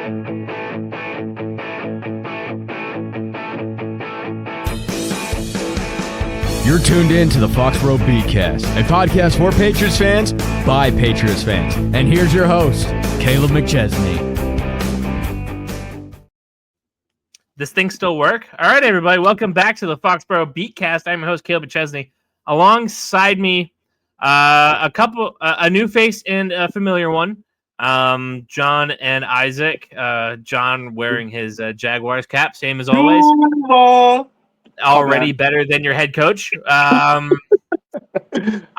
You're tuned in to the Foxboro BeatCast, a podcast for Patriots fans by Patriots fans. And here's your host, Kaleb McChesney. This thing still work? All right, everybody, welcome back to the Foxboro BeatCast. I'm your host, Kaleb McChesney. Alongside me, a new face and a familiar one, John and Isaac. John wearing his Jaguars cap, same as always. Already better than your head coach.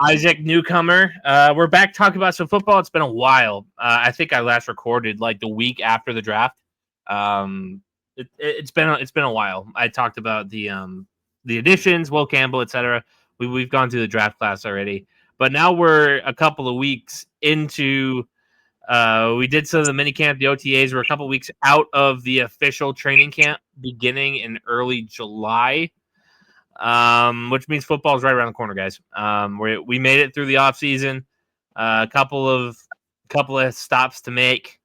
Isaac, newcomer. We're back talking about some football. It's been a while. I think I last recorded like the week after the draft. It's been a while. I talked about the additions, Will Campbell, etc. We've gone through the draft class already, but now we're a couple of weeks into. We did some of the mini camp, the OTAs. We're a couple of weeks out of the official training camp beginning in early July, which means football is right around the corner, guys. We made it through the off season. A couple of stops to make.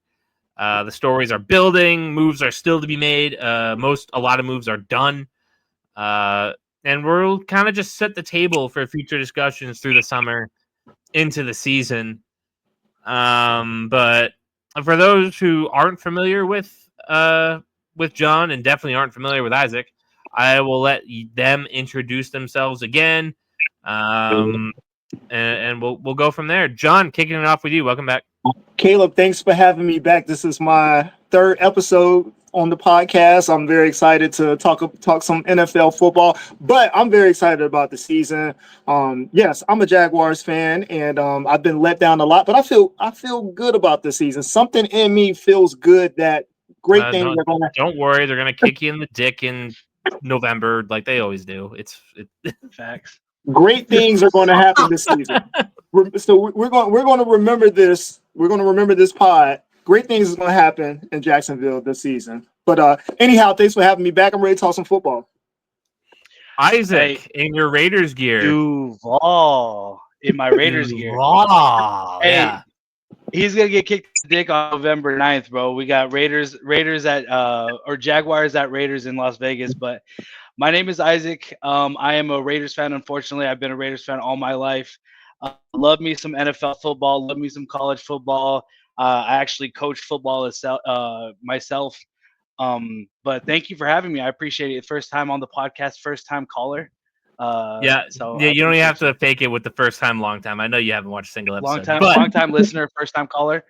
The stories are building. Moves are still to be made. A lot of moves are done. And we'll kind of just set the table for future discussions through the summer into the season. But for those who aren't familiar with John and definitely aren't familiar with Isaac, I will let them introduce themselves again. And we'll go from there. John, kicking it off with you. Welcome back. Kaleb, thanks for having me back. This is my third episode on the podcast. I'm very excited to talk some NFL football, but I'm very excited about the season. Yes, I'm a Jaguars fan, and I've been let down a lot, but I feel good about the season. Something in me feels good that great things are going to. Don't worry, they're going to kick you in the dick in November like they always do. It's facts. Great things are going to happen this season. So we're going to remember this. We're going to remember this pod. Great things is going to happen in Jacksonville this season. But anyhow, thanks for having me back. I'm ready to talk some football. Isaac, in your Raiders gear. Duval in my Raiders gear. Hey, yeah. He's going to get kicked in the dick on November 9th, bro. We got Raiders at or Jaguars at Raiders in Las Vegas. But my name is Isaac. I am a Raiders fan, unfortunately. I've been a Raiders fan all my life. Love me some NFL football. Love me some college football. I actually coach football myself. But thank you for having me. I appreciate it. First time on the podcast, first time caller. So you don't even have to fake it with the first time, long time. I know you haven't watched a single episode. Long time listener, first time caller.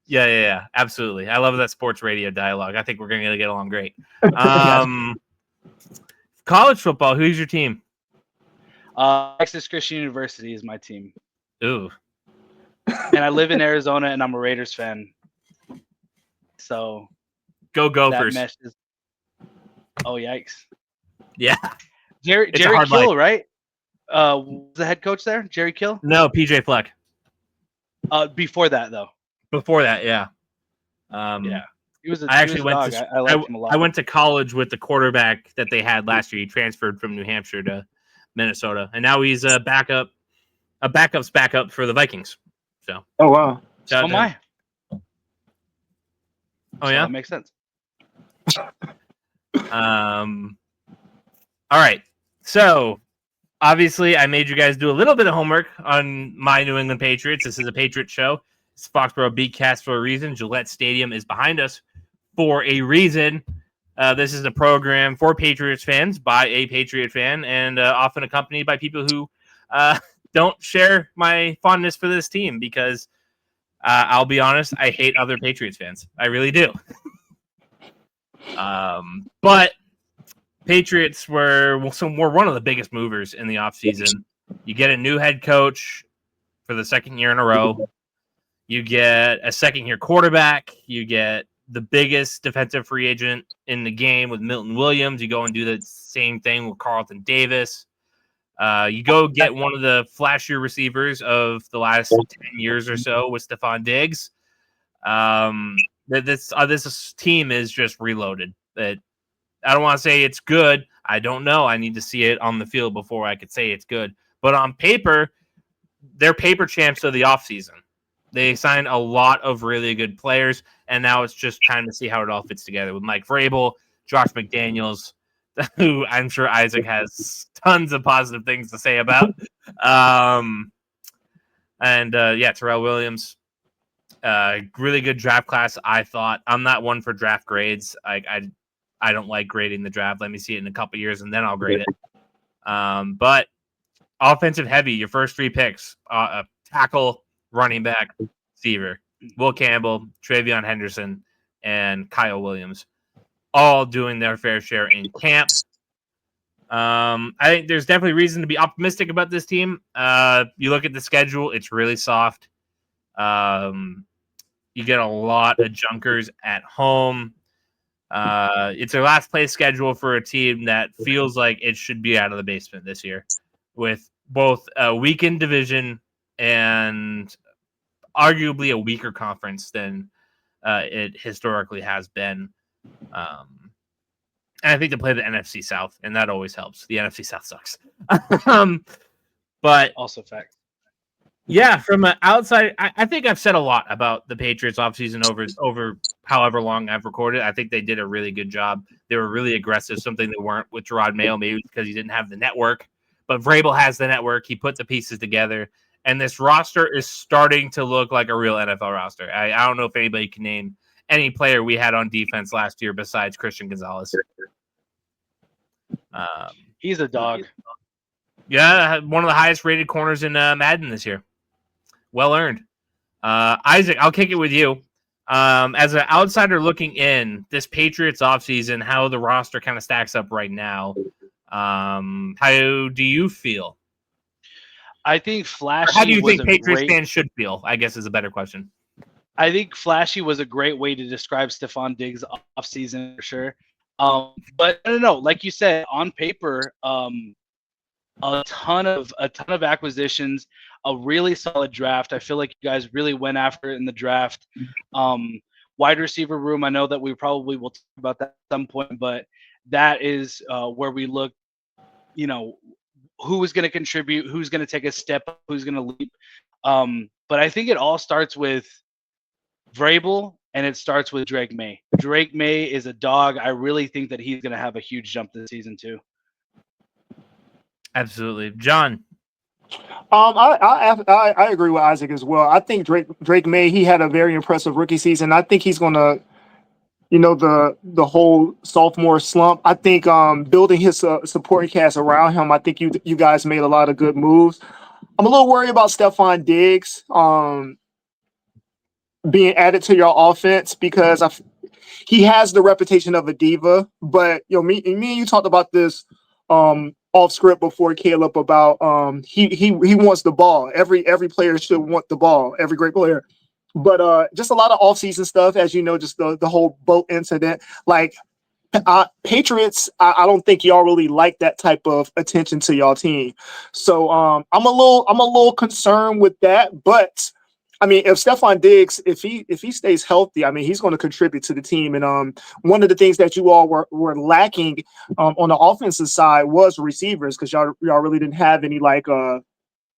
Yeah. Absolutely. I love that sports radio dialogue. I think we're going to get along great. College football, who's your team? Texas Christian University is my team. Ooh. And I live in Arizona, and I'm a Raiders fan. So go Gophers. Oh, yikes. Yeah. Jerry Kill, right? Was the head coach there? Jerry Kill? No, PJ Fleck. Before that, though. Before that, yeah. Yeah. I went to college with the quarterback that they had last year. He transferred from New Hampshire to Minnesota, and now he's a backup's backup for the Vikings. So. Oh wow. So am I. Oh yeah, that makes sense. All right. So obviously, I made you guys do a little bit of homework on my New England Patriots. This is a Patriot show. It's Foxboro BeatCast for a reason. Gillette Stadium is behind us for a reason. This is a program for Patriots fans by a Patriot fan, and often accompanied by people who don't share my fondness for this team because I'll be honest, I hate other Patriots fans. I really do. But Patriots were one of the biggest movers in the offseason. You get a new head coach for the second year in a row. You get a second-year quarterback. You get the biggest defensive free agent in the game with Milton Williams. You go and do the same thing with Carlton Davis. You go get one of the flashier receivers of the last 10 years or so with Stephon Diggs. This team is just reloaded. I don't want to say it's good. I don't know. I need to see it on the field before I could say it's good. But on paper, they're paper champs of the offseason. They signed a lot of really good players, and now it's just trying to see how it all fits together with Mike Vrabel, Josh McDaniels, who I'm sure Isaac has tons of positive things to say about. Terrell Williams. Really good draft class, I thought. I'm not one for draft grades. I don't like grading the draft. Let me see it in a couple years, and then I'll grade it. But offensive heavy, your first 3 picks, tackle, running back, receiver, Will Campbell, Travion Henderson, and Kyle Williams, all doing their fair share in camp. I think there's definitely reason to be optimistic about this team. You look at the schedule, it's really soft. You get a lot of junkers at home. It's a last place schedule for a team that feels like it should be out of the basement this year, with both a weakened division and arguably a weaker conference than it historically has been. And I think they play the NFC South, and that always helps. The NFC South sucks. But also fact. Yeah, from an outside, I think I've said a lot about the Patriots offseason over however long I've recorded. I think they did a really good job. They were really aggressive, something they weren't with Gerard Mayo, maybe because he didn't have the network. But Vrabel has the network. He put the pieces together. And this roster is starting to look like a real NFL roster. I don't know if anybody can name any player we had on defense last year besides Christian Gonzalez. He's a dog. Yeah, one of the highest rated corners in Madden this year. Well earned. Isaac, I'll kick it with you. As an outsider looking in, this Patriots offseason, how the roster kind of stacks up right now, how do you feel? I think Flashy. How do you think Patriots fans should feel? I guess is a better question. I think Flashy was a great way to describe Stephon Diggs' offseason for sure. But I don't know, like you said, on paper, a ton of acquisitions, a really solid draft. I feel like you guys really went after it in the draft. Wide receiver room, I know that we probably will talk about that at some point, but that is where we look, who is going to contribute, who's going to take a step up, who's going to leap. But I think it all starts with Vrabel, and it starts with Drake May. Drake May is a dog. I really think that he's going to have a huge jump this season too. Absolutely. John. I agree with Isaac as well. I think Drake May, he had a very impressive rookie season. I think he's gonna, the whole sophomore slump. I think building his supporting cast around him, I think you guys made a lot of good moves. I'm a little worried about Stephon Diggs being added to your offense because he has the reputation of a diva. But me and you talked about this off script before, Kaleb, about he wants the ball. Every player should want the ball. Every great player. But just a lot of offseason stuff, as you know, just the whole boat incident. Like Patriots, I don't think y'all really like that type of attention to y'all team. So I'm a little concerned with that. But I mean, if Stephon Diggs, if he stays healthy, I mean, he's going to contribute to the team. And one of the things that you all were lacking on the offensive side was receivers, because y'all really didn't have any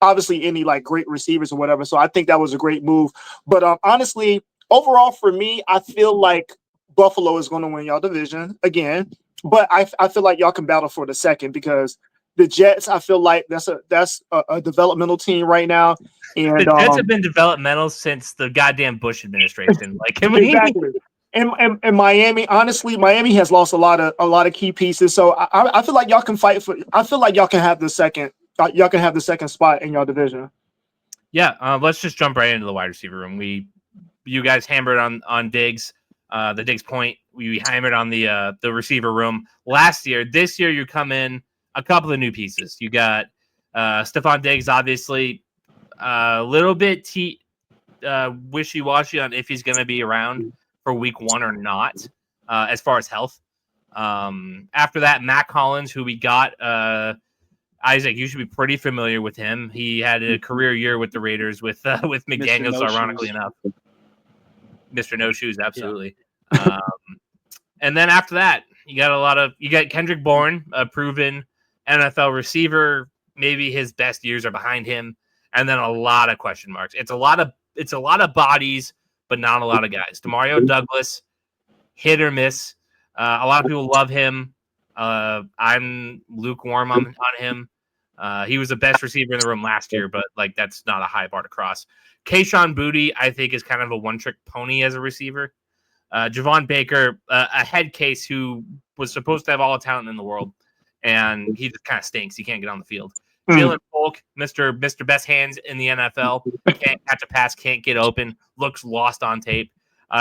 obviously any great receivers or whatever. So I think that was a great move. But honestly, overall for me, I feel like Buffalo is going to win y'all division again. But I feel like y'all can battle for the second, because the Jets, I feel like that's a developmental team right now. And the Jets have been developmental since the goddamn Bush administration. Exactly. And Miami, honestly, Miami has lost a lot of key pieces. So I feel like y'all can fight for. I feel like y'all can have the second. Y'all can have the second spot in your division. Yeah, let's just jump right into the wide receiver room. You guys hammered on Diggs, the Diggs point. We hammered on the receiver room last year. This year, you come in a couple of new pieces. You got Stephon Diggs, obviously, a little bit wishy-washy on if he's going to be around for week 1 or not, as far as health. After that, Matt Collins, who we got. Isaac, you should be pretty familiar with him. He had a career year with the Raiders with McDaniels, ironically enough. Mr. No Shoes, absolutely. Yeah. And then after that, you got Kendrick Bourne, a proven NFL receiver. Maybe his best years are behind him, and then a lot of question marks. It's it's a lot of bodies, but not a lot of guys. Demario Douglas, hit or miss. A lot of people love him. I'm lukewarm on him. He was the best receiver in the room last year, but like that's not a high bar to cross. Kayshon Boutte, I think, is kind of a one-trick pony as a receiver. Javon Baker, a head case who was supposed to have all the talent in the world, and he just kind of stinks. He can't get on the field. Jalen Polk, Mr. Best Hands in the NFL, can't catch a pass, can't get open, looks lost on tape.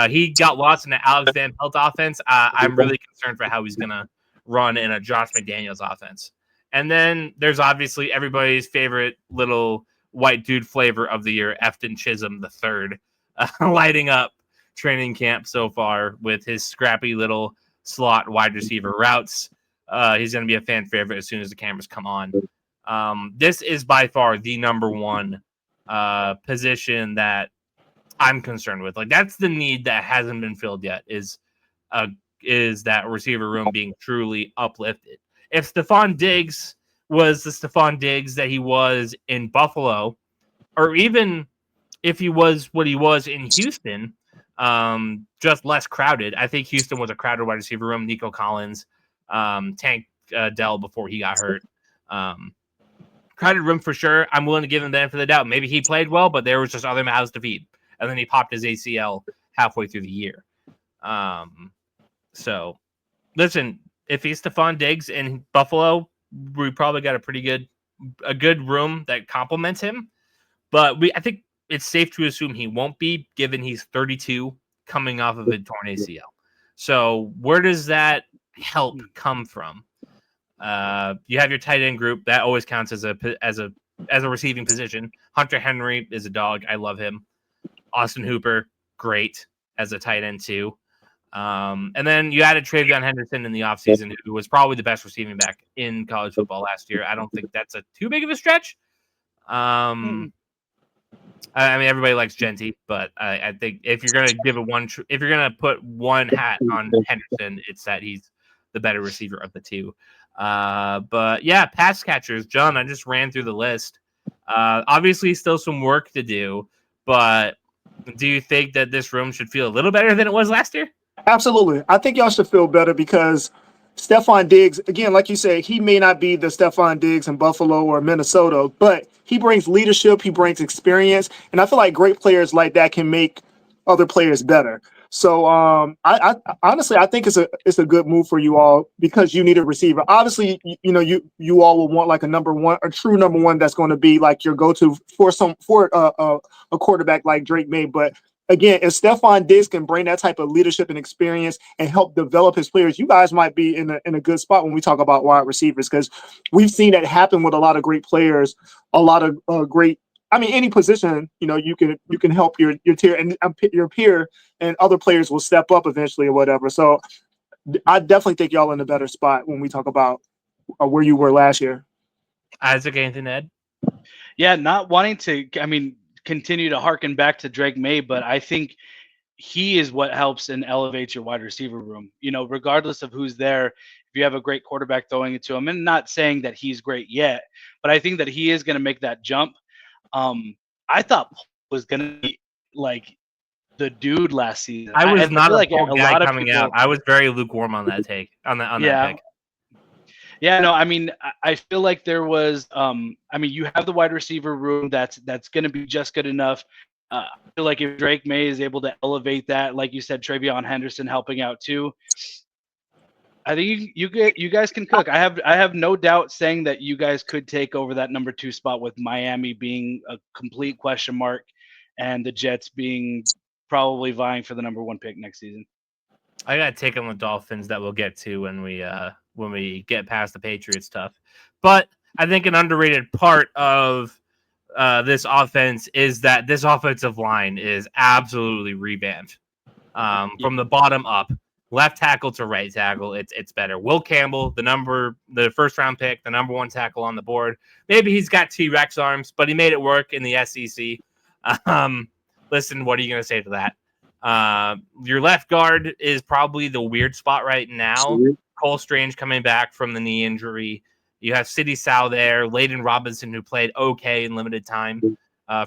He got lost in the Alex Van Pelt offense. I'm really concerned for how he's going to run in a Josh McDaniels offense. And then there's obviously everybody's favorite little white dude flavor of the year, Efton Chisholm III, lighting up training camp so far with his scrappy little slot wide receiver routes. He's going to be a fan favorite as soon as the cameras come on. This is by far the number one position that I'm concerned with. Like that's the need that hasn't been filled yet is that receiver room being truly uplifted. If Stephon Diggs was the Stephon Diggs that he was in Buffalo, or even if he was what he was in Houston, just less crowded. I think Houston was a crowded wide receiver room. Nico Collins, Tank Dell before he got hurt. Crowded room for sure. I'm willing to give him the benefit of the doubt. Maybe he played well, but there was just other mouths to feed. And then he popped his ACL halfway through the year. So, listen, if he's Stephon Diggs in Buffalo, we probably got a good room that complements him. But I think it's safe to assume he won't be, given he's 32, coming off of a torn ACL. So, where does that help come from? You have your tight end group that always counts as a receiving position. Hunter Henry is a dog. I love him. Austin Hooper, great as a tight end too. And then you added Travion Henderson in the offseason, who was probably the best receiving back in college football last year. I don't think that's too big of a stretch. I mean, everybody likes Genty, but I think if you're gonna put one hat on Henderson, it's that he's the better receiver of the two. But yeah, pass catchers, John. I just ran through the list. Obviously, still some work to do, but do you think that this room should feel a little better than it was last year? Absolutely. I think y'all should feel better because Stephon Diggs, again, like you say, he may not be the Stephon Diggs in Buffalo or Minnesota, but he brings leadership, he brings experience, and I feel like great players like that can make other players better. So I honestly I think it's a good move for you all because you need a receiver. Obviously, you all will want like a true number one that's going to be like your go-to for a quarterback like Drake May. But again, if Stephon Diggs can bring that type of leadership and experience and help develop his players, you guys might be in a good spot when we talk about wide receivers because we've seen that happen with a lot of great players, a lot of great. I mean, any position, you can help your tier and your peer, and other players will step up eventually or whatever. So, I definitely think y'all in a better spot when we talk about where you were last year. Isaac, anything to add? Yeah, not wanting to, continue to harken back to Drake May, but I think he is what helps and elevates your wide receiver room. Regardless of who's there, if you have a great quarterback throwing it to him, and not saying that he's great yet, but I think that he is going to make that jump. I thought Paul was going to be like the dude last season. I was not like a guy coming out. I was very lukewarm on that take, on that pick. Yeah, no, I mean, I feel like there was, you have the wide receiver room that's going to be just good enough. I feel like if Drake May is able to elevate that, like you said, Travion Henderson helping out too, I think you guys can cook. I have no doubt saying that you guys could take over that number 2 spot with Miami being a complete question mark and the Jets being probably vying for the number 1 pick next season. I got to take on the Dolphins that we'll get to when we get past the Patriots stuff. But I think an underrated part of this offense is that this offensive line is absolutely revamped from the bottom up. Left tackle to right tackle, it's better. Will Campbell, the first round pick, the number 1 tackle on the board. Maybe he's got T-Rex arms, but he made it work in the SEC. Listen, what are you going to say to that? Your left guard is probably the weird spot right now. Cole Strange coming back from the knee injury. You have Sidney Sow there, Layden Robinson, who played okay in limited time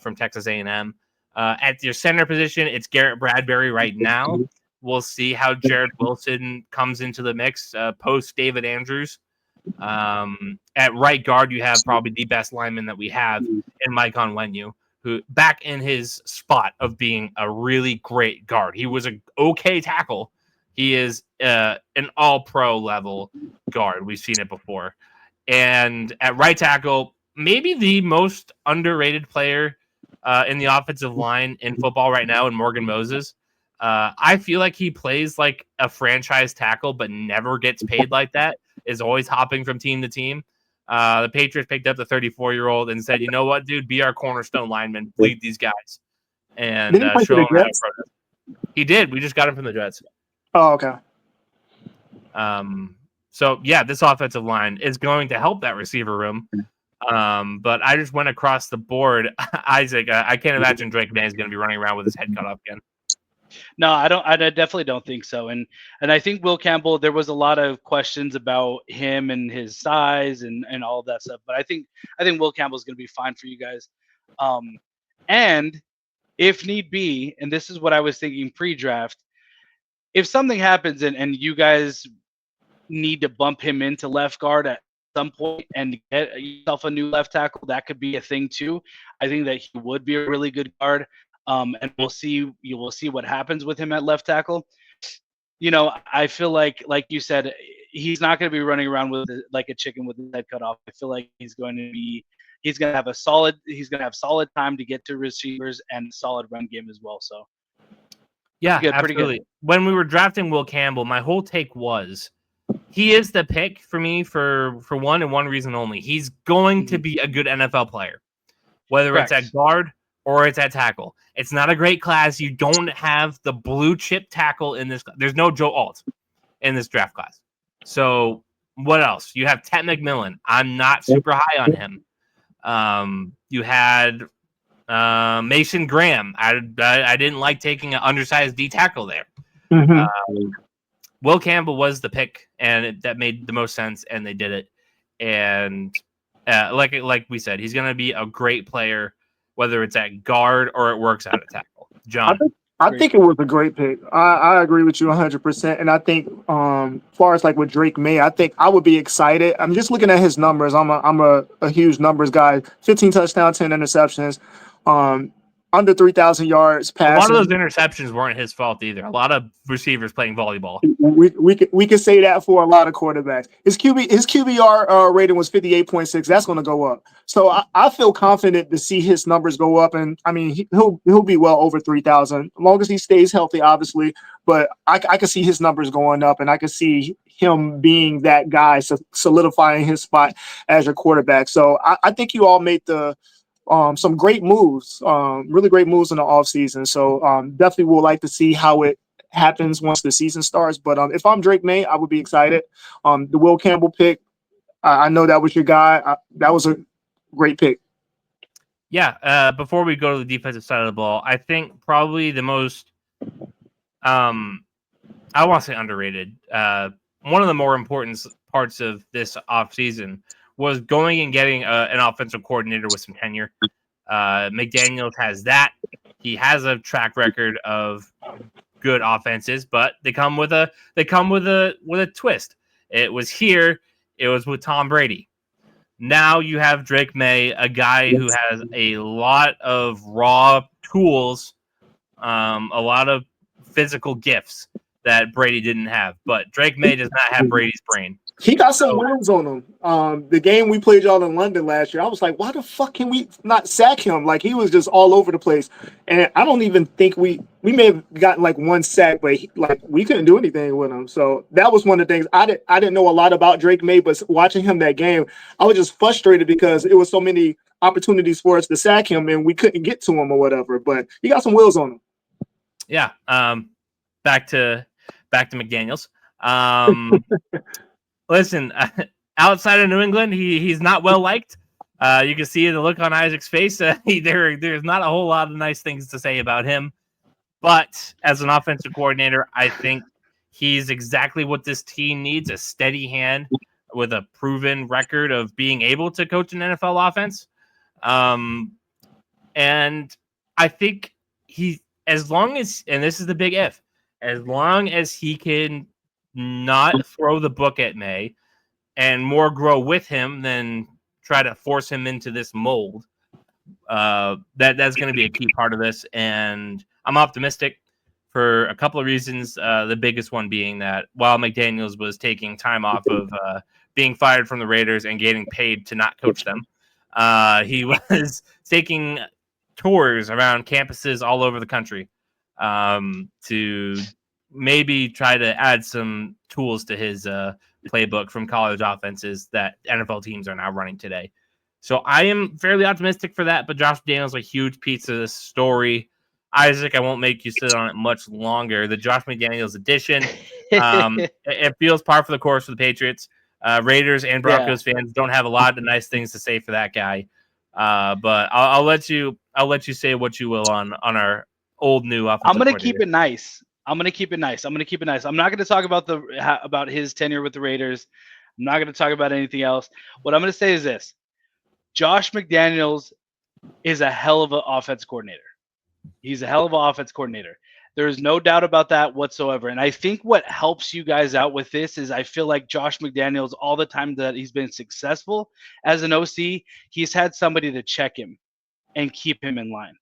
from Texas A&M. At your center position, it's Garrett Bradbury right now. We'll see how Jared Wilson comes into the mix post David Andrews. At right guard, you have probably the best lineman that we have in Mike Onwenu, who back in his spot of being a really great guard. He was an okay tackle. He is an all-pro level guard. We've seen it before. And at right tackle, maybe the most underrated player in the offensive line in football right now, in Morgan Moses. I feel like he plays like a franchise tackle, but never gets paid like that. Is always hopping from team to team. The Patriots picked up the 34-year-old and said, "You know what, dude? Be our cornerstone lineman. Lead these guys." And Did he play for show the him how to Jets? approach it. He did. We just got him from the Jets. Oh, okay. So yeah, this offensive line is going to help that receiver room. But I just went across the board. Isaac, I can't imagine Drake May is going to be running around with his head cut off again. No, I don't. I definitely don't think so. And I think Will Campbell. There was a lot of questions about him and his size and all of that stuff. But I think Will Campbell is going to be fine for you guys. And if need be, and this is what I was thinking pre-draft, if something happens and you guys need to bump him into left guard at some point and get yourself a new left tackle, that could be a thing too. I think that he would be a really good guard. And you will see what happens with him at left tackle. You know, I feel like you said, he's not going to be running around with like a chicken with his head cut off. I feel like he's going to have solid time to get to receivers and solid run game as well. So yeah, pretty absolutely. good. When we were drafting Will Campbell, my whole take was he is the pick for me for one and one reason only. He's going to be a good NFL player, whether Correct. it's at guard or it's at tackle. It's not a great class. You don't have the blue chip tackle in this. There's no Joe Alt in this draft class. So what else? You have Ted McMillan. I'm not super high on him. You had Mason Graham. I didn't like taking an undersized D tackle there. Mm-hmm. Will Campbell was the pick, and that made the most sense, and they did it. And like we said, he's going to be a great player, whether it's at guard or it works out at tackle. John, I think it was a great pick. I agree with you 100%. And I think, as far as like with Drake May, I think I would be excited. I'm just looking at his numbers. I'm a huge numbers guy. 15 touchdowns, 10 interceptions. Under 3,000 yards passing. A lot of those interceptions weren't his fault either. A lot of receivers playing volleyball. We can say that for a lot of quarterbacks. His QBR rating was 58.6. That's going to go up. So I feel confident to see his numbers go up. And I mean, he'll be well over 3,000 as long as he stays healthy, obviously. But I can see his numbers going up, and I can see him being that guy, solidifying his spot as your quarterback. So I think you all made some great moves, really great moves in the offseason. So definitely would like to see how it happens once the season starts. But if I'm Drake May, I would be excited. The Will Campbell pick, I know that was your guy. That was a great pick. Yeah. Before we go to the defensive side of the ball, I think probably the most, I want to say underrated, one of the more important parts of this offseason was going and getting an offensive coordinator with some tenure. McDaniels has that. He has a track record of good offenses, but they come with a twist. It was here. It was with Tom Brady. Now you have Drake May, a guy who has a lot of raw tools, a lot of physical gifts that Brady didn't have. But Drake May does not have Brady's brain. He got some wins on him. The game we played y'all in London last year, I was like, why the fuck can we not sack him? Like, he was just all over the place. And I don't even think we may have gotten like one sack, but we couldn't do anything with him. So that was one of the things. I didn't know a lot about Drake May, but watching him that game, I was just frustrated because it was so many opportunities for us to sack him and we couldn't get to him or whatever. But he got some wheels on him. Yeah. Back to McDaniels. Listen, outside of New England, he's not well liked. You can see the look on Isaac's face. There's not a whole lot of nice things to say about him. But as an offensive coordinator, I think he's exactly what this team needs, a steady hand with a proven record of being able to coach an NFL offense. And I think as long as, and this is the big if, as long as he can not throw the book at May and more grow with him than try to force him into this mold, that's going to be a key part of this. And I'm optimistic for a couple of reasons. The biggest one being that while McDaniels was taking time off of being fired from the Raiders and getting paid to not coach them, he was taking tours around campuses all over the country to maybe try to add some tools to his playbook from college offenses that NFL teams are now running today. So I am fairly optimistic for that, but Josh McDaniels is a huge piece of this story. Isaac, I won't make you sit on it much longer. The Josh McDaniels edition, it feels par for the course for the Patriots. Raiders and Broncos fans don't have a lot of nice things to say for that guy. But I'll let you say what you will on our old new offensive I'm gonna coordinator. keep it nice. I'm not going to talk about his tenure with the Raiders. I'm not going to talk about anything else. What I'm going to say is this: Josh McDaniels is a hell of an offense coordinator. He's a hell of an offense coordinator. There is no doubt about that whatsoever. And I think what helps you guys out with this is I feel like Josh McDaniels, all the time that he's been successful as an OC, he's had somebody to check him and keep him in line.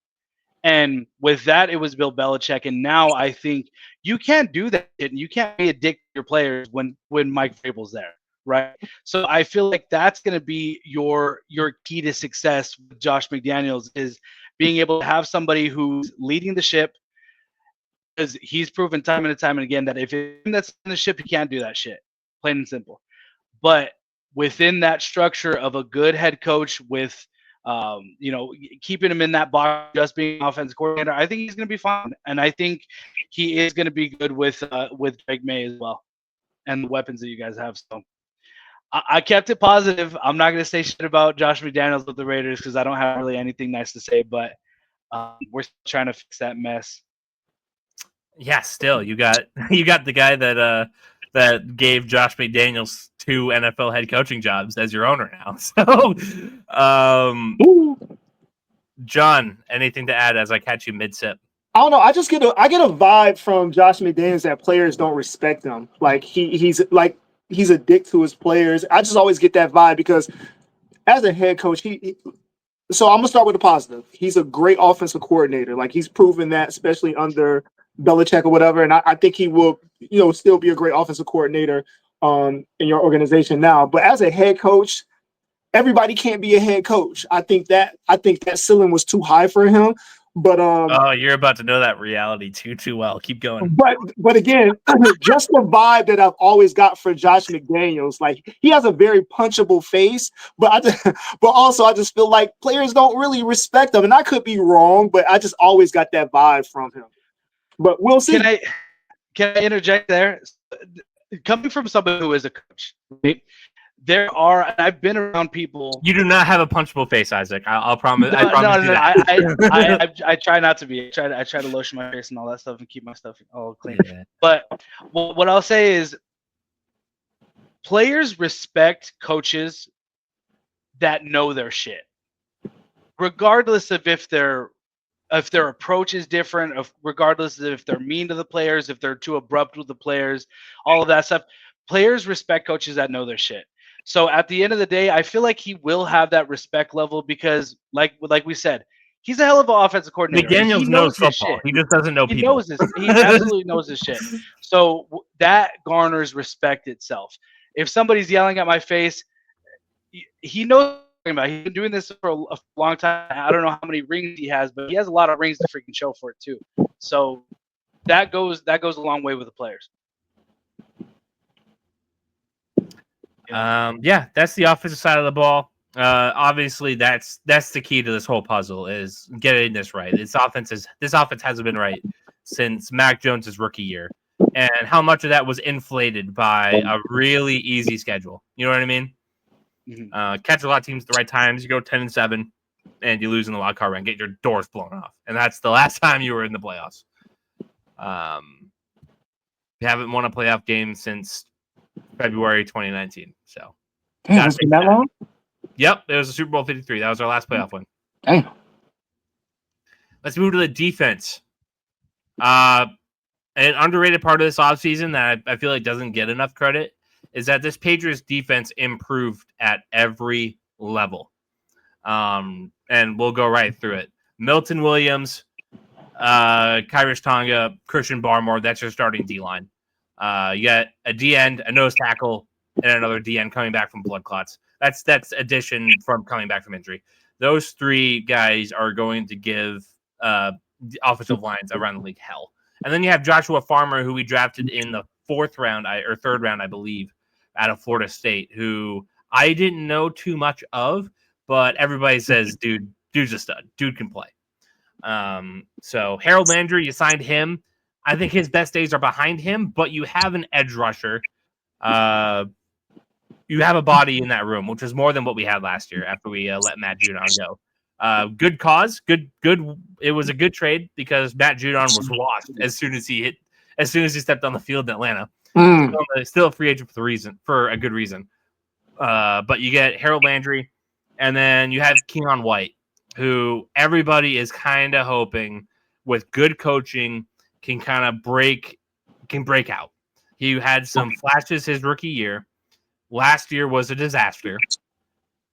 And with that, it was Bill Belichick. And now I think you can't do that. You can't be a dick to your players when Mike Vrabel's there, right? So I feel like that's going to be your key to success with Josh McDaniels is being able to have somebody who's leading the ship, because he's proven time and time and again that if it's him that's in the ship, he can't do that shit, plain and simple. But within that structure of a good head coach with keeping him in that box, just being offensive coordinator, I think he's going to be fine, and I think he is going to be good with Drake May as well, and the weapons that you guys have. So I kept it positive. I'm not going to say shit about Josh McDaniels with the Raiders because I don't have really anything nice to say, but we're still trying to fix that mess. Yeah, still you got the guy that gave Josh McDaniels 2 NFL head coaching jobs as your owner now. So, John, anything to add as I catch you mid-sip? I don't know. I get a vibe from Josh McDaniels that players don't respect him. Like he's a dick to his players. I just always get that vibe because as a head coach, so I'm gonna start with the positive. He's a great offensive coordinator. Like he's proven that, especially under Belichick or whatever. And I think he will, still be a great offensive coordinator in your organization now. But as a head coach, everybody can't be a head coach. I think that ceiling was too high for him. But you're about to know that reality too well. Keep going. But again, just the vibe that I've always got for Josh McDaniels, like he has a very punchable face, but also I just feel like players don't really respect him, and I could be wrong, but I just always got that vibe from him. But we'll see. Can I interject there? Coming from somebody who is a coach, right? I've been around people. You do not have a punchable face, Isaac. I'll promise. No, I promise you that. I try not to be. I try to lotion my face and all that stuff and keep my stuff all clean. Yeah. But what I'll say is, players respect coaches that know their shit, regardless of if their approach is different, regardless of if they're mean to the players, if they're too abrupt with the players, all of that stuff. Players respect coaches that know their shit. So at the end of the day, I feel like he will have that respect level because, like we said, he's a hell of an offensive coordinator. McDaniels knows football. He just doesn't know people. He absolutely knows his shit. So that garners respect itself. If somebody's yelling at my face, he knows what I'm talking about. He's been doing this for a long time. I don't know how many rings he has, but he has a lot of rings to freaking show for it too. So that goes a long way with the players. That's the offensive side of the ball. Obviously, that's the key to this whole puzzle is getting this right. This offense hasn't been right since Mac Jones' rookie year, and how much of that was inflated by a really easy schedule. You know what I mean? Mm-hmm. Catch a lot of teams at the right times. You go 10-7, and you lose in the wild card round, get your doors blown off, and that's the last time you were in the playoffs. You haven't won a playoff game since February 2019. So, damn, it's been that long? Yep, it was a Super Bowl 53. That was our last playoff win. Damn. Let's move to the defense. An underrated part of this offseason that I feel like doesn't get enough credit is that this Patriots defense improved at every level. And we'll go right through it. Milton Williams, Kyrish Tonga, Christian Barmore, that's your starting D-line. You got a D-end, a nose tackle, and another D-end coming back from blood clots. That's addition from coming back from injury. Those three guys are going to give the offensive lines around the league hell. And then you have Joshua Farmer, who we drafted in the third round, I believe, out of Florida State, who I didn't know too much of, but everybody says, dude's a stud. Dude can play. So Harold Landry, you signed him. I think his best days are behind him, but you have an edge rusher. You have a body in that room, which is more than what we had last year after we let Matt Judon go. Good cause, good. It was a good trade because Matt Judon was washed as soon as he stepped on the field in Atlanta. Still a free agent for a good reason. But you get Harold Landry, and then you have Keion White, who everybody is kind of hoping with good coaching can break out. He had some flashes his rookie year. Last year was a disaster.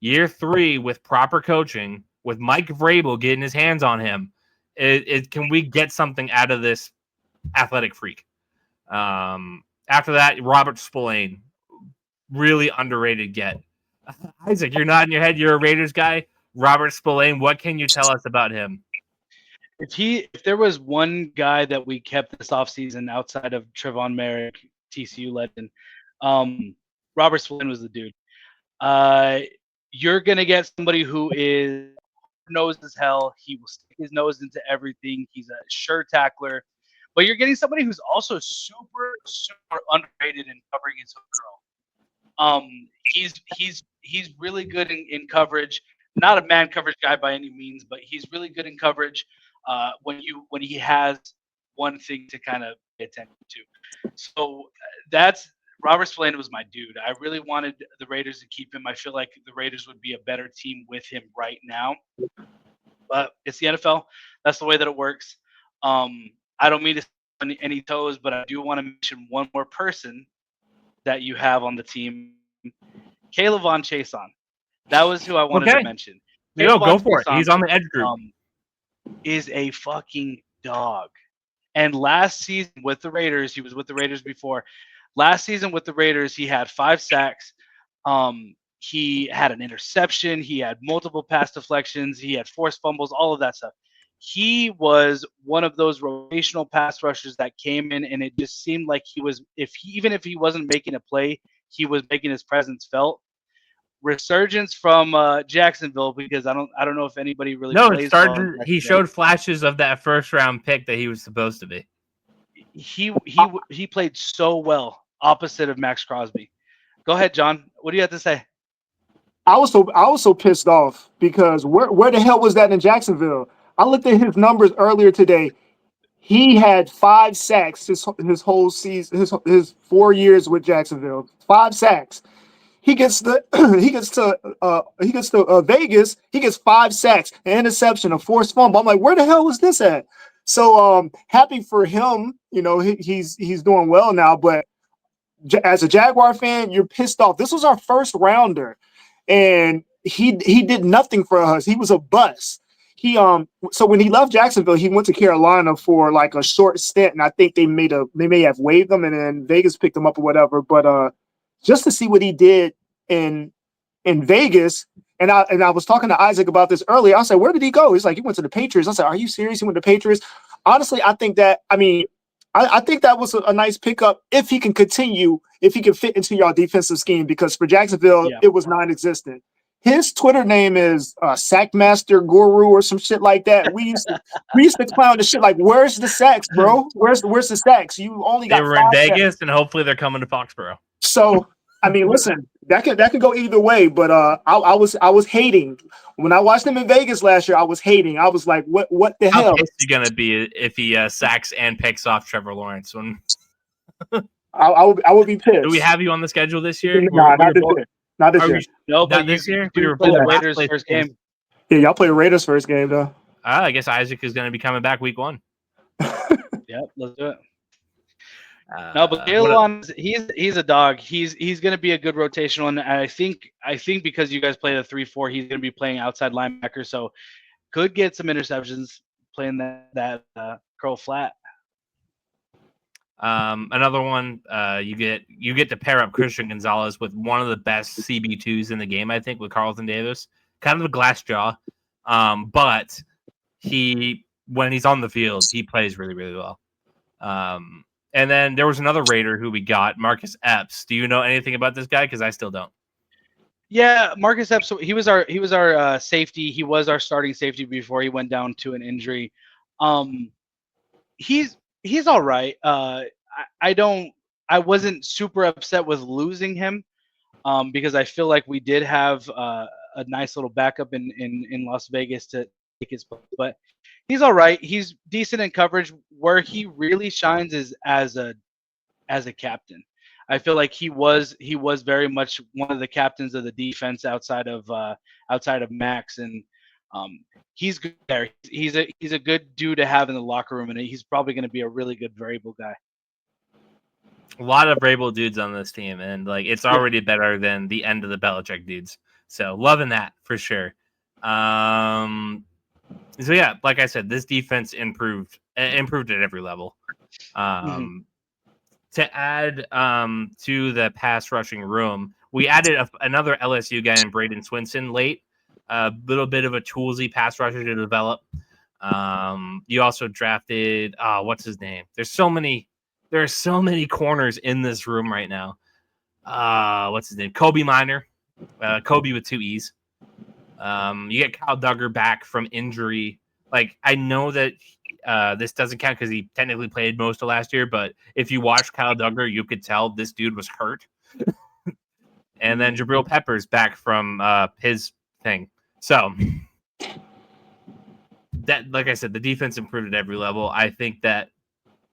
Year 3 with proper coaching, with Mike Vrabel getting his hands on him, can we get something out of this athletic freak? After that, Robert Spillane, really underrated get. Isaac, you're nodding your head. You're a Raiders guy. Robert Spillane, what can you tell us about him? If there was one guy that we kept this offseason outside of Trevon Merrick, TCU legend, Robert Spillane was the dude. You're gonna get somebody who is nose as hell. He will stick his nose into everything. He's a sure tackler, but you're getting somebody who's also super, super underrated in covering his hook girl. He's really good in coverage. Not a man coverage guy by any means, but he's really good in coverage when he has one thing to kind of pay attention to. So that's Robert Spillane was my dude. I really wanted the Raiders to keep him. I feel like the Raiders would be a better team with him right now. But it's the NFL. That's the way that it works. I don't mean to step on any toes, but I do want to mention one more person that you have on the team, Kaleb Von Chason. That was who I wanted to mention. Go for it. He's on the edge group. Is a fucking dog. And last season with the Raiders, he was with the Raiders before. Last season with the Raiders, he had 5 sacks. He had an interception. He had multiple pass deflections. He had forced fumbles, all of that stuff. He was one of those rotational pass rushers that came in, and it just seemed like he was, even if he wasn't making a play, he was making his presence felt. Resurgence from Jacksonville, because I don't know if anybody really plays well. He showed flashes of that first round pick that he was supposed to be. He played so well opposite of Max Crosby. Go ahead, John. What do you have to say? I was so pissed off because where the hell was that in Jacksonville? I looked at his numbers earlier today. He had 5 sacks his whole season, his 4 years with Jacksonville. 5 sacks. He gets to Vegas. He gets 5 sacks, an interception, a forced fumble. I'm like, where the hell was this at? So happy for him. You know, he's doing well now. But as a Jaguar fan, you're pissed off. This was our first rounder, and he did nothing for us. He was a bust. So when he left Jacksonville, he went to Carolina for like a short stint, and I think they may have waived him, and then Vegas picked him up or whatever. But just to see what he did in Vegas, and I was talking to Isaac about this earlier. I said, where did he go? He's like, he went to the Patriots. I said, are you serious? He went to the Patriots? Honestly, I think that was a nice pickup if he can continue, if he can fit into your defensive scheme, because for Jacksonville, It was non-existent. His Twitter name is Sackmaster Guru or some shit like that. We used to clown the shit like, where's the sacks, bro? Where's the sacks? You only got. They were in Vegas, and hopefully they're coming to Foxboro. So I mean, listen, that could go either way. But I was hating when I watched him in Vegas last year. I was hating. I was like, what the hell? How pissed you gonna be if he sacks and picks off Trevor Lawrence? I would be pissed. Do we have you on the schedule this year? No, not this year. Not this year. No, but this year. We were playing the Raiders first game. Yeah, y'all play the Raiders first game though. I guess Isaac is going to be coming back week 1. Yep, let's do it. No, but Kaleb, he's a dog. He's going to be a good rotational, and I think because you guys play the 3-4, he's going to be playing outside linebacker, so could get some interceptions playing that curl flat. Another one, you get to pair up Christian Gonzalez with one of the best CB2s in the game, I think, with Carlton Davis. Kind of a glass jaw, but when he's on the field, he plays really, really well. And then there was another Raider who we got, Marcus Epps. Do you know anything about this guy? Because I still don't. Yeah, Marcus Epps. He was our safety. He was our starting safety before he went down to an injury. He's all right. I wasn't super upset with losing him, because I feel like we did have a nice little backup in Las Vegas to take his place. But he's all right. He's decent in coverage. Where he really shines is as a captain. I feel like he was very much one of the captains of the defense outside of Max, and he's good there. He's a good dude to have in the locker room, and he's probably going to be a really good variable guy. A lot of variable dudes on this team, and like it's already better than the end of the Belichick dudes. So loving that for sure. So yeah, like I said, this defense improved at every level. To add to the pass rushing room, we added another LSU guy in Braden Swinson late. A little bit of a toolsy pass rusher to develop. You also drafted what's his name? There are so many corners in this room right now. What's his name? Kobe Minor. Kobe with 2 E's. You get Kyle Duggar back from injury. Like, I know that this doesn't count because he technically played most of last year, but if you watch Kyle Duggar, you could tell this dude was hurt. And then Jabril Peppers back from his thing. So that, like I said, the defense improved at every level. I think that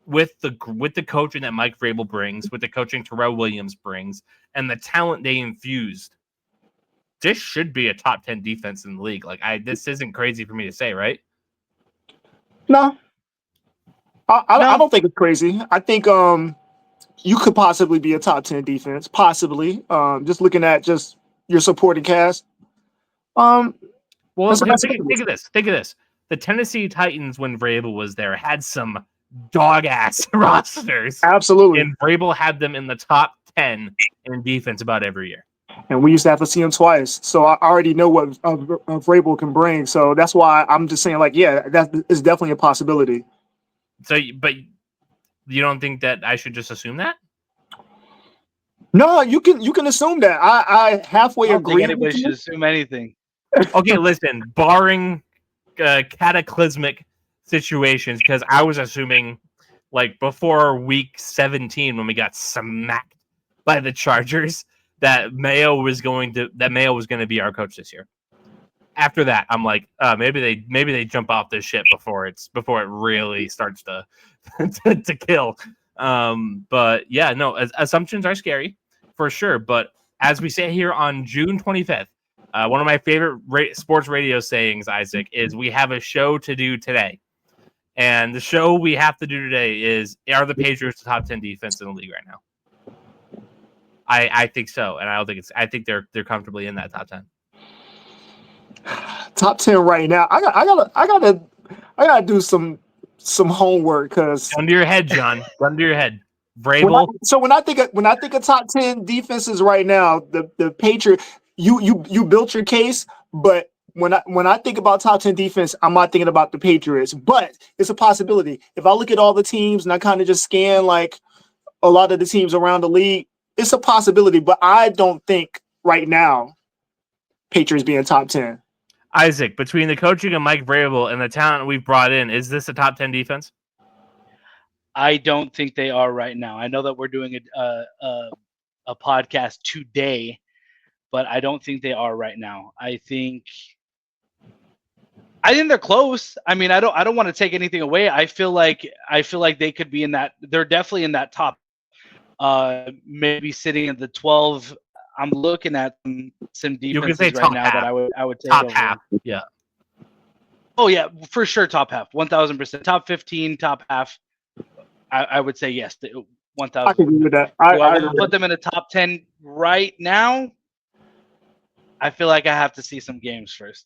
with the coaching that Mike Vrabel brings, with the coaching Terrell Williams brings, and the talent they infused, this should be a top 10 defense in the league. Like, this isn't crazy for me to say, right? No. I don't think it's crazy. I think you could possibly be a top 10 defense, possibly. Just looking at just your supporting cast. Well, think of this. The Tennessee Titans, when Vrabel was there, had some dog-ass rosters. Absolutely. And Vrabel had them in the top 10 in defense about every year. And we used to have to see him twice. So I already know what Vrabel can bring. So that's why I'm just saying, like, yeah, that is definitely a possibility. So, but you don't think that I should just assume that? No, you can assume that. I halfway agree. I don't think anybody should assume anything. Okay, listen, barring cataclysmic situations, because I was assuming, like, before week 17 when we got smacked by the Chargers, that Mayo was going to be our coach this year. After that, I'm like, maybe they jump off this shit before it really starts to to kill. But yeah, no, assumptions are scary for sure. But as we say here on June 25th, one of my favorite sports radio sayings, Isaac, is we have a show to do today. And the show we have to do today is, are the Patriots the top 10 defense in the league right now? I think so, and I think they're comfortably in that top 10. Top 10 right now. I gotta do some homework because under your head, John. Under your head. Vrabel. When I think of top 10 defenses right now, the Patriots, you built your case, but when I think about top 10 defense, I'm not thinking about the Patriots. But it's a possibility. If I look at all the teams and I kind of just scan like a lot of the teams around the league, it's a possibility, but I don't think right now Patriots being top 10. Isaac, between the coaching of Mike Vrabel and the talent we've brought in, is this a top 10 defense? I don't think they are right now. I know that we're doing a podcast today, but I don't think they are right now. I think they're close. I mean, I don't want to take anything away. I feel like they could be in that. They're definitely in that top. Maybe sitting at the 12. I'm looking at some defenses right now that I would take top over. half. Yeah. Oh yeah, for sure, top half, 1,000%. Top 15, top half. I would say yes, 1,000. I can agree with that. Do I want to put them in the top 10 right now? I feel like I have to see some games first.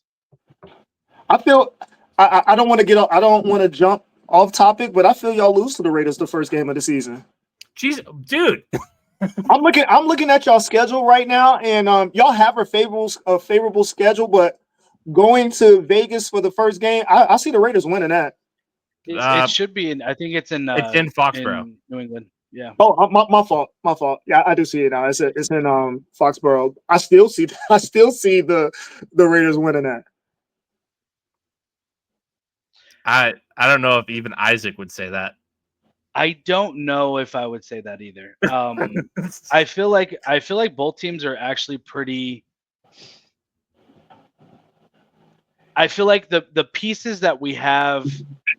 I feel I don't want to get up. I don't want to jump off topic, but I feel y'all lose to the Raiders the first game of the season. Jeez, dude. I'm looking at y'all schedule right now, and y'all have a favorable schedule, but going to Vegas for the first game, I see the Raiders winning that. It should be in. I think it's in Foxboro, in New England. Yeah. Oh, my fault. My fault. Yeah, I do see it now. It's in Foxboro. I still see the Raiders winning that. I don't know if even Isaac would say that. I don't know if I would say that either. I feel like both teams are actually pretty. I feel like the pieces that we have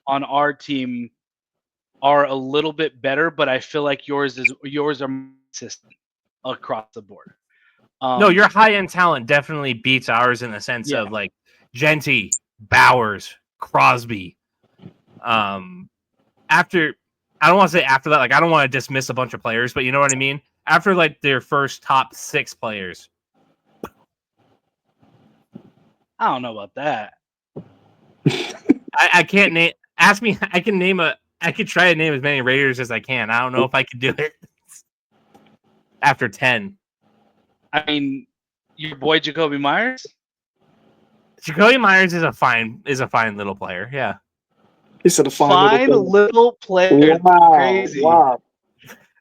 on our team are a little bit better, but I feel like yours are consistent across the board. No, your high end talent definitely beats ours in the sense of like Genty, Bowers, Crosby. After, I don't want to say after that, like I don't want to dismiss a bunch of players, but you know what I mean? After like their first top 6 players. I don't know about that. I can't name. Ask me. I could try to name as many Raiders as I can. I don't know if I could do it after 10. I mean, your boy Jacoby Myers. Jacoby Myers is a fine little player. Yeah, He's a fine little player. Wow, crazy. Wow.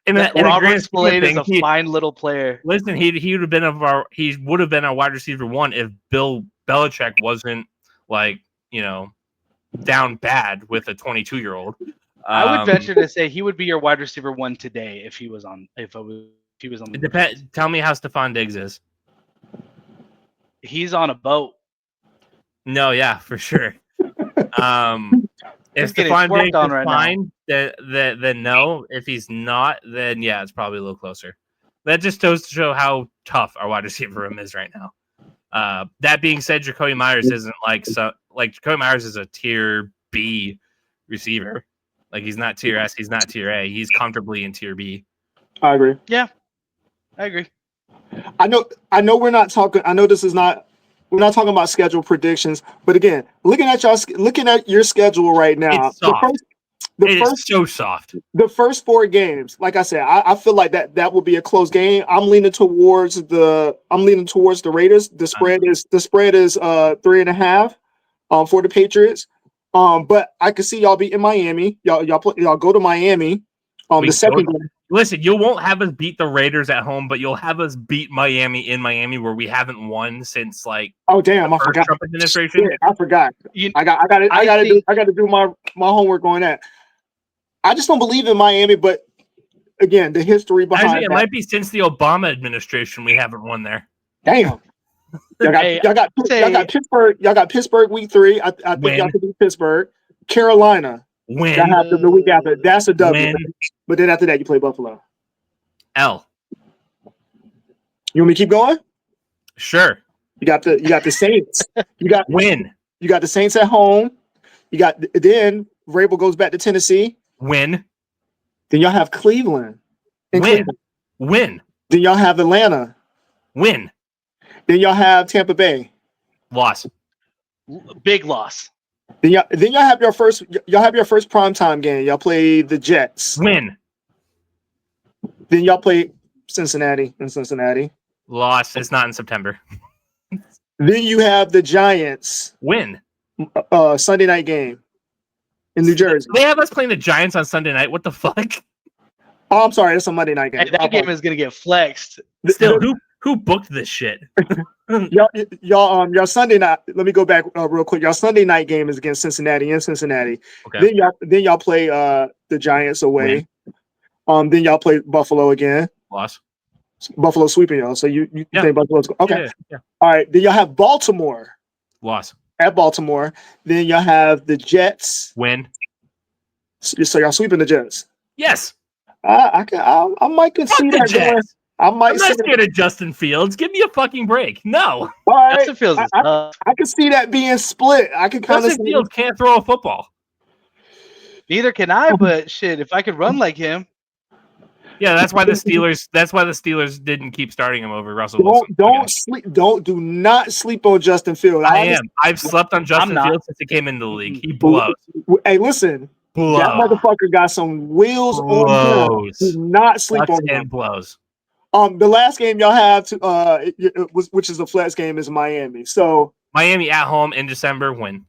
Robert Spillane is a fine little player. Listen, he would have been our wide receiver 1 if Bill Belichick wasn't like down bad with a 22-year-old. I would venture to say he would be your wide receiver 1 today if he was on. If he was on. Tell me how Stephon Diggs is. He's on a boat. No, yeah, for sure. If Stephon Diggs is right fine, then no. If he's not, then yeah, it's probably a little closer. That just goes to show how tough our wide receiver room is right now. That being said, Jacoby Myers isn't Jacoby Myers is a tier B receiver. Like he's not tier S, he's not tier A. He's comfortably in tier B. I agree. Yeah, I agree. I know we're not talking. I know we're not talking about schedule predictions, but again, looking at your schedule right now, it's soft. It's so soft. The first 4 games, like I said, I feel like that will be a close game. I'm leaning towards the Raiders. The spread is 3.5 for the Patriots. But I could see y'all be in Miami. Y'all go to Miami. The second game. Listen, you won't have us beat the Raiders at home, but you'll have us beat Miami in Miami, where we haven't won since like. Oh damn! I forgot. Trump administration. Yeah, I forgot. I got to do my homework on that. I just don't believe in Miami, but again, the history behind it might be since the Obama administration we haven't won there. Damn. Y'all got Pittsburgh. Y'all got Pittsburgh week 3. I think y'all could beat Pittsburgh. Carolina. Win. That happened the week after. That's a W. But then after that, you play Buffalo. L. You want me to keep going? Sure. You got the Saints. Win. You got the Saints at home. Then Vrabel goes back to Tennessee. Win. Then y'all have Cleveland. Win. Then y'all have Atlanta. Win. Then y'all have Tampa Bay. Loss. Big loss. Then y'all have your first primetime game. Y'all play the Jets. Win. Then y'all play Cincinnati in Cincinnati. Loss. It's not in September. Then you have the Giants. Win. Sunday night game in New Jersey. They have us playing the Giants on Sunday night. What the fuck? Oh, I'm sorry. It's a Monday night game. Hey, that game is gonna get flexed. Still, who booked this shit? Y'all Sunday night. Let me go back real quick. Y'all Sunday night game is against Cincinnati in Cincinnati. Okay. Then y'all play the Giants away. Then y'all play Buffalo again. Loss. Buffalo sweeping y'all. So you think Buffalo's okay? Yeah. All right. Then y'all have Baltimore. Loss. At Baltimore. Then y'all have the Jets. Win. So y'all sweeping the Jets. Yes. I might concede that. I might I'm not say scared of Justin Fields. Give me a fucking break. No. all right, Justin Fields is tough. I can see that being split. I can kind of Justin Fields can't throw a football. Neither can I, but shit, if I could run like him. Yeah, that's why the Steelers didn't keep starting him over Russell Wilson. Do not sleep on Justin Fields. I am. I've slept on Justin Fields since he came into the league. He blows. Hey, listen. That motherfucker got some wheels on him. Do not sleep on him. Blows. The last game y'all have which is a flex game, is Miami. So Miami at home in December win.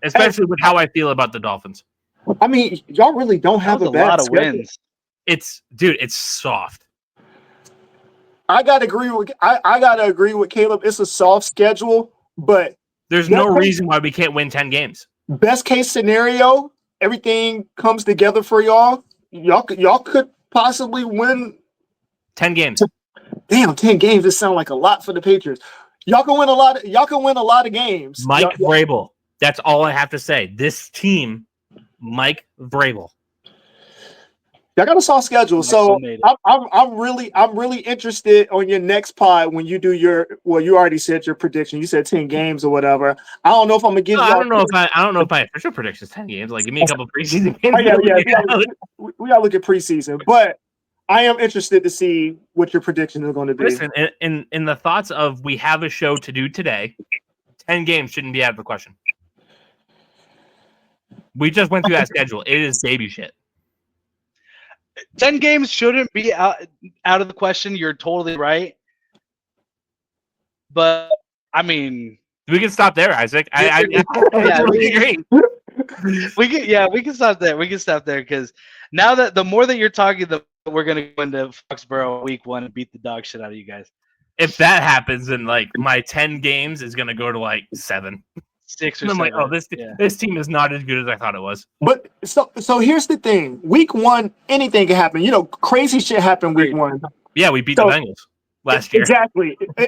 Especially with how I feel about the Dolphins. I mean, y'all really don't have a bad lot of schedule. wins. It's soft. I gotta agree with Kaleb. It's a soft schedule, but there's no reason why we can't win 10 games. Best case scenario, everything comes together for y'all. Y'all could possibly win 10 games. Damn, 10 games. This sounds like a lot for the Patriots. Y'all can win a lot of games. Mike Vrabel. That's all I have to say. This team, Mike Vrabel. Y'all got a soft schedule, so I'm really interested on your next pod when you do you already said your prediction. You said 10 games or whatever. I don't know if I'm gonna give. I don't know if my official prediction is 10 games. Like, give me a couple preseason games. We gotta look at preseason, but I am interested to see what your prediction is going to be. Listen, in the thoughts of we have a show to do today, 10 games shouldn't be out of the question. We just went through that schedule. It is baby shit. 10 games shouldn't be out of the question. You're totally right. But, I mean... We can stop there, Isaac. I totally agree. We can stop there. We can stop there because now that the more that you're talking, we're going to go into Foxboro week 1 and beat the dog shit out of you guys. If that happens, then, like, my 10 games is going to go to, like, 7. 6 or 7. I'm like, oh, this team is not as good as I thought it was. But so here's the thing: week 1, anything can happen. Crazy shit happened week 1. Yeah, we beat the Bengals last year.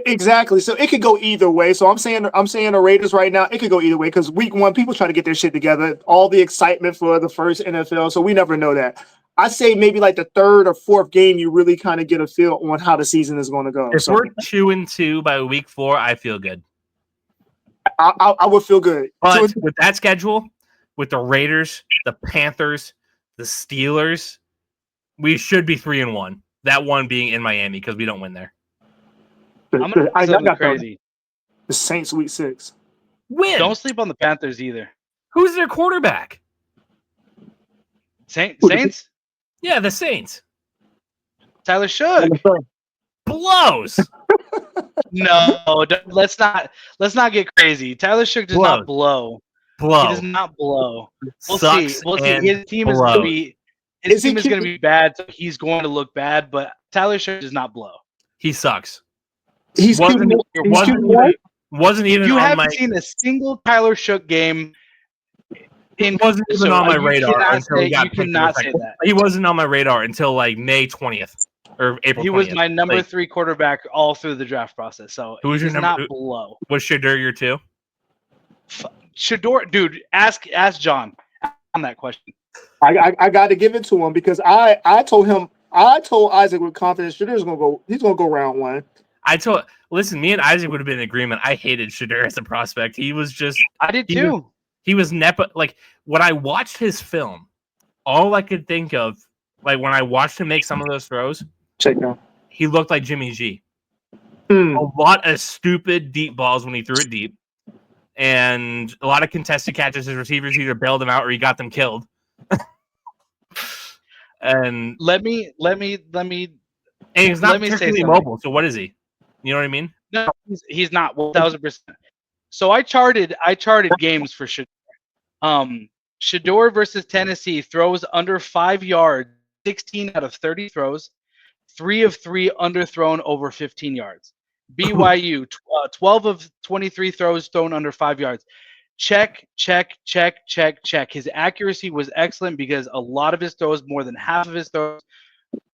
Exactly. So it could go either way. So I'm saying the Raiders right now, it could go either way because week 1, people try to get their shit together. All the excitement for the first NFL, so we never know that. I say maybe like the 3rd or 4th game, you really kind of get a feel on how the season is going to go. If we're 2-2 by week 4, I feel good. I would feel good. But with that schedule, with the Raiders, the Panthers, the Steelers, we should be 3-1. That one being in Miami because we don't win there. I'm gonna say something crazy. The Saints week 6. Win. Don't sleep on the Panthers either. Who's their quarterback? Saints? Yeah, the Saints. Tyler Shook. Blows. No, let's not get crazy. Tyler Shook does not blow. He does not blow. We'll see. His team is going to be going to be bad, so he's going to look bad. But Tyler Shook does not blow. He sucks. Wasn't even. You haven't seen a single Tyler Shook game. It wasn't even on my radar until he got picked. You cannot say that. He wasn't on my radar until like May 20th. Or April 20th. He was my number 3 quarterback all through the draft process. So who was your number? Not below. Was Shedeur your 2? Shedeur, dude, ask John on that question. I got to give it to him because I told Isaac with confidence Shedeur's he's gonna go round 1. Listen, me and Isaac would have been in agreement. I hated Shedeur as a prospect. He was just I did too. He was nepo. Like when I watched his film, all I could think of, like when I watched him make some of those throws. Check down. He looked like Jimmy G. A lot of stupid deep balls when he threw it deep, and a lot of contested catches. His receivers either bailed him out or he got them killed. And let me. And he's not particularly mobile. So what is he? You know what I mean? No, he's not 1,000%. So I charted games for Shedeur. Shedeur versus Tennessee throws under 5 yards, 16 out of 30 throws. 3 of 3 underthrown over 15 yards. BYU, 12 of 23 throws thrown under 5 yards. Check. His accuracy was excellent because a lot of his throws, more than half of his throws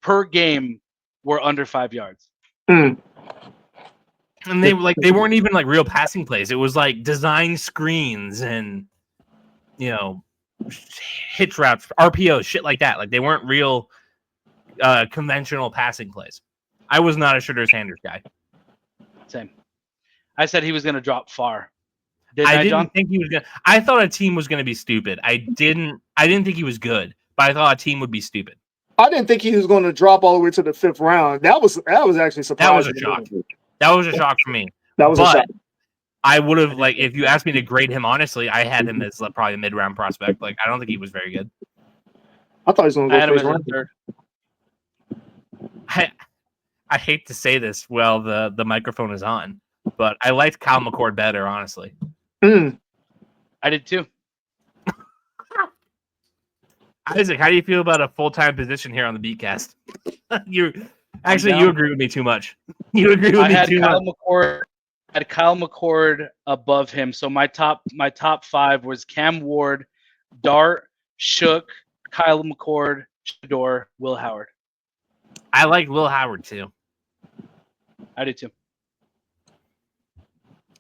per game, were under 5 yards. And they weren't even like real passing plays. It was like design screens and hitch routes, RPOs, shit like that. Like they weren't real conventional passing plays. I was not a Shedeur Sanders guy. Same. I said he was going to drop far. I didn't John? think he was going to. I thought a team was going to be stupid. I didn't think he was good, but I thought a team would be stupid. I didn't think he was going to drop all the way to the 5th round. That was actually surprising. That was a shock. That was a shock for me. That was a shock. I would have, like, if you asked me to grade him honestly, I had him as probably a mid-round prospect. Like, I don't think he was very good. I thought he was going to go first round. Third. I hate to say this while the microphone is on, but I liked Kyle McCord better, honestly. I did too. Isaac, how do you feel about a full-time position here on the BeatCast? You agree with me too much. You agree with me too much. I had Kyle McCord above him. So my top 5 was Cam Ward, Dart, Shook, Kyle McCord, Shedeur, Will Howard. I like Will Howard too. I did too.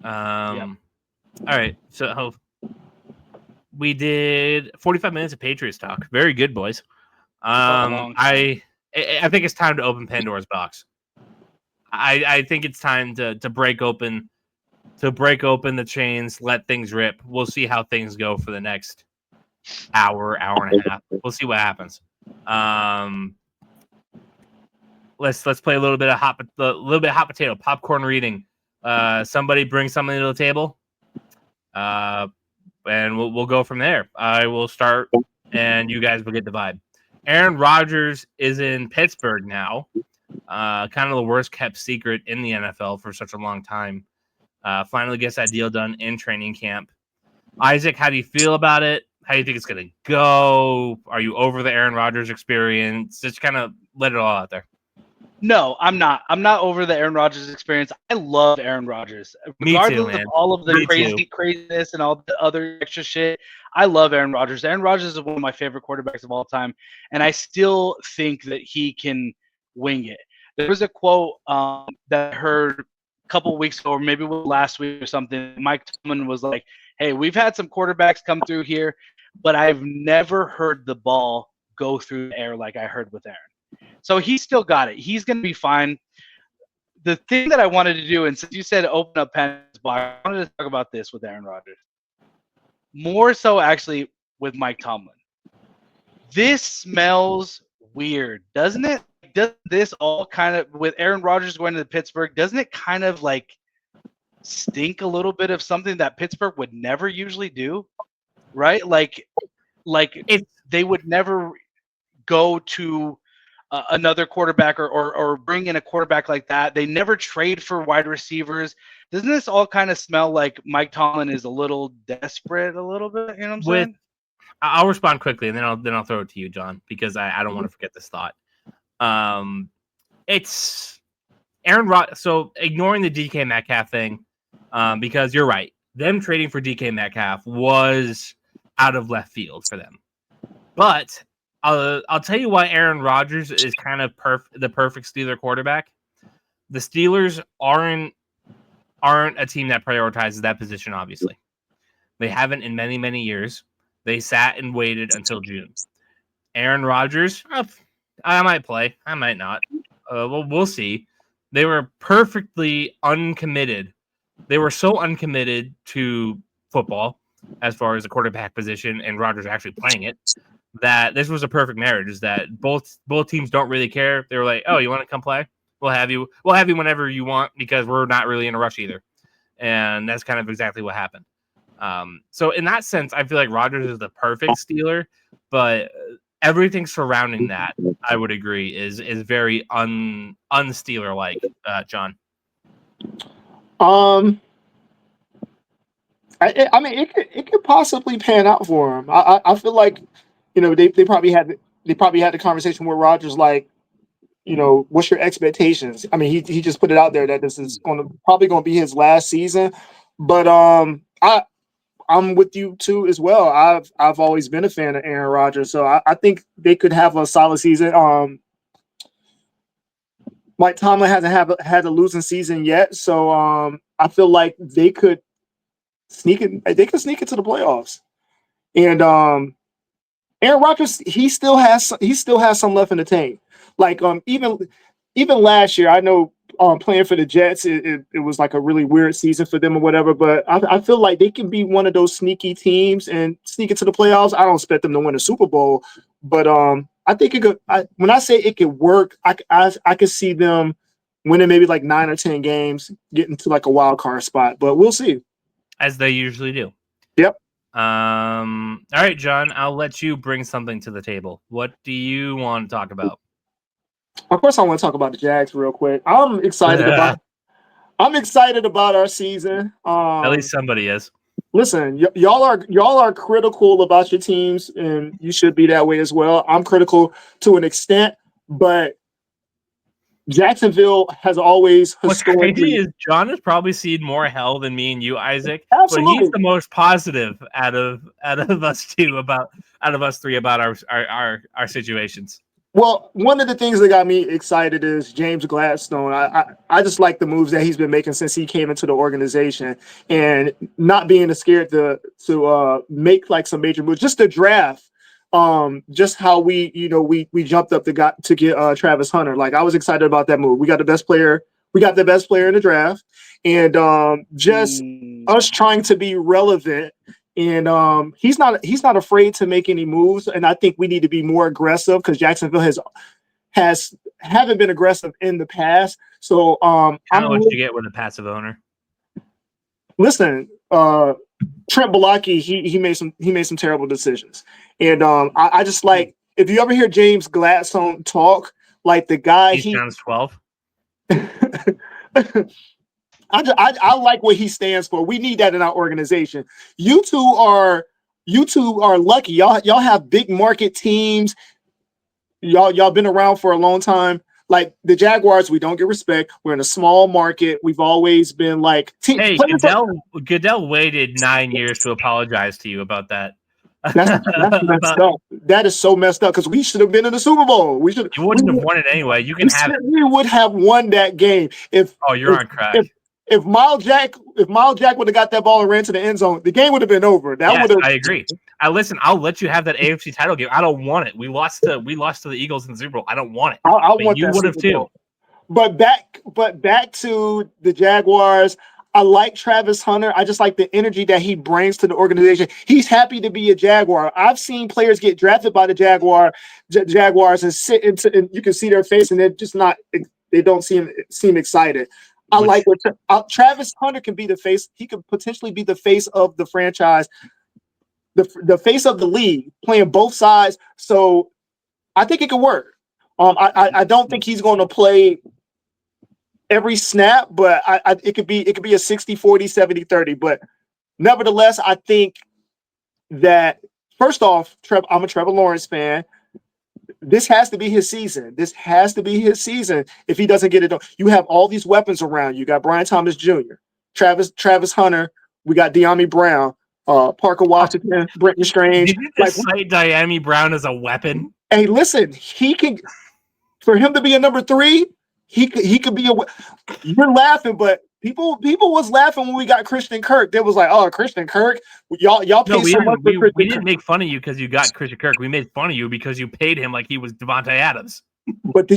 All right. So we did 45 minutes of Patriots talk. Very good, boys. I think it's time to open Pandora's box. I think it's time to break open the chains, let things rip. We'll see how things go for the next hour and a half. We'll see what happens. Let's play a little bit of hot potato popcorn reading. Somebody bring something to the table, and we'll go from there. I will start, and you guys will get the vibe. Aaron Rodgers is in Pittsburgh now. Kind of the worst kept secret in the NFL for such a long time. Finally gets that deal done in training camp. Isaac, how do you feel about it? How do you think it's going to go? Are you over the Aaron Rodgers experience? Just kind of let it all out there. No, I'm not. I'm not over the Aaron Rodgers experience. I love Aaron Rodgers. Regardless of all of the craziness and all the other extra shit, I love Aaron Rodgers. Aaron Rodgers is one of my favorite quarterbacks of all time, and I still think that he can wing it. There was a quote that I heard a couple of weeks ago, or maybe last week or something. Mike Tomlin was like, hey, we've had some quarterbacks come through here, but I've never heard the ball go through the air like I heard with Aaron. So he's still got it. He's going to be fine. The thing that I wanted to do, and since you said open up Pandora's box, I wanted to talk about this with Aaron Rodgers. More so actually with Mike Tomlin. This smells weird, doesn't it? Doesn't this all kind of, with Aaron Rodgers going to Pittsburgh, doesn't it kind of like stink a little bit of something that Pittsburgh would never usually do? Right? Like they would never go to another quarterback or bring in a quarterback like that. They never trade for wide receivers. Doesn't this all kind of smell like Mike Tomlin is a little desperate a little bit? You know what I'm saying? I'll respond quickly, and then I'll throw it to you, John, because I don't want to forget this thought. It's Aaron Rodgers. So ignoring the DK Metcalf thing, because you're right. Them trading for DK Metcalf was out of left field for them. But I'll tell you why Aaron Rodgers is kind of the perfect Steeler quarterback. The Steelers aren't a team that prioritizes that position, obviously. They haven't in many, many years. They sat and waited until June. Aaron Rodgers, I might play. I might not. We'll see. They were perfectly uncommitted. They were so uncommitted to football as far as the quarterback position and Rodgers actually playing it, that this was a perfect marriage. Is that both teams don't really care. They were like, oh, you want to come play? We'll have you whenever you want, because we're not really in a rush either. And that's kind of exactly what happened. So in that sense, I feel like Rodgers is the perfect Steeler, but everything surrounding that, I would agree, is very un-Steeler like, John. I mean, it could possibly pan out for him. I feel like, they probably had the conversation with Rodgers, like, what's your expectations? I mean, he just put it out there that this is probably going to be his last season, but I'm with you too as well. I've always been a fan of Aaron Rodgers, so I think they could have a solid season. Mike Tomlin hasn't had a losing season yet, so I feel like they could sneak in. They could sneak into the playoffs, and Aaron Rodgers, he still has some left in the tank. Like even even last year, I know playing for the Jets, it was like a really weird season for them or whatever. But I feel like they can be one of those sneaky teams and sneak into the playoffs. I don't expect them to win a Super Bowl, but I think it could. When I say it could work, I could see them winning maybe like 9 or 10 games, getting to like a wild card spot. But we'll see. As they usually do. Yep. All right, John, I'll let you bring something to the table. What do you want to talk about? Of course, I want to talk about the Jags real quick. I'm excited about our season. At least somebody is. Listen, y'all are critical about your teams, and you should be that way as well. I'm critical to an extent, but Jacksonville has always historically. What's crazy is John has probably seen more hell than me and you, Isaac. Absolutely. But he's the most positive out of us three about our situations. Well, one of the things that got me excited is James Gladstone. I just like the moves that he's been making since he came into the organization, and not being scared to make like some major moves. Just the draft. Just how we jumped up to get Travis Hunter. Like, I was excited about that move. We got the best player in the draft, and us trying to be relevant. And he's not afraid to make any moves. And I think we need to be more aggressive because Jacksonville haven't been aggressive in the past. So I don't know what you get with a passive owner. Listen, Trent Baalke, he made some terrible decisions. And I just like, if you ever hear James Gladstone talk, like the guy he sounds 12. I like what he stands for. We need that in our organization. You two are lucky. Y'all have big market teams. Y'all been around for a long time. Like the Jaguars, we don't get respect. We're in a small market. We've always been like. Hey, Goodell waited 9 years to apologize to you about that. That's messed up. That is so messed up because we should have been in the Super Bowl. You wouldn't have won it anyway. You can have it. We would have won that game you're on crack. If Miles Jack would have got that ball and ran to the end zone, the game would have been over. I agree. Listen, I'll let you have that AFC title game. I don't want it. We lost to the Eagles in the Super Bowl. I don't want it. I want you would have too. But back to the Jaguars. I like Travis Hunter. I just like the energy that he brings to the organization. He's happy to be a Jaguar. I've seen players get drafted by the Jaguars and sit into, and you can see their face, and they're just not. They don't seem excited. I like what Travis Hunter can be the face. He could potentially be the face of the franchise, the face of the league, playing both sides. So I think it could work. I don't think he's going to play every snap, but it could be a 60-40, 70-30. But nevertheless, I think that first off, I'm a Trevor Lawrence fan. This has to be his season. If he doesn't get it done. You have all these weapons around you. You got Brian Thomas Jr., Travis Hunter. We got De'Ami Brown, Parker Washington, Brenton Strange. Did you just cite De'Ami Brown as a weapon? Hey, listen, he can. For him to be a number 3, he could be a. You're laughing, but people was laughing when we got Christian Kirk. They was like, "Oh, Christian Kirk, y'all paid so much for Christian we didn't make fun of you because you got Christian Kirk. We made fun of you because you paid him like he was Devontae Adams." But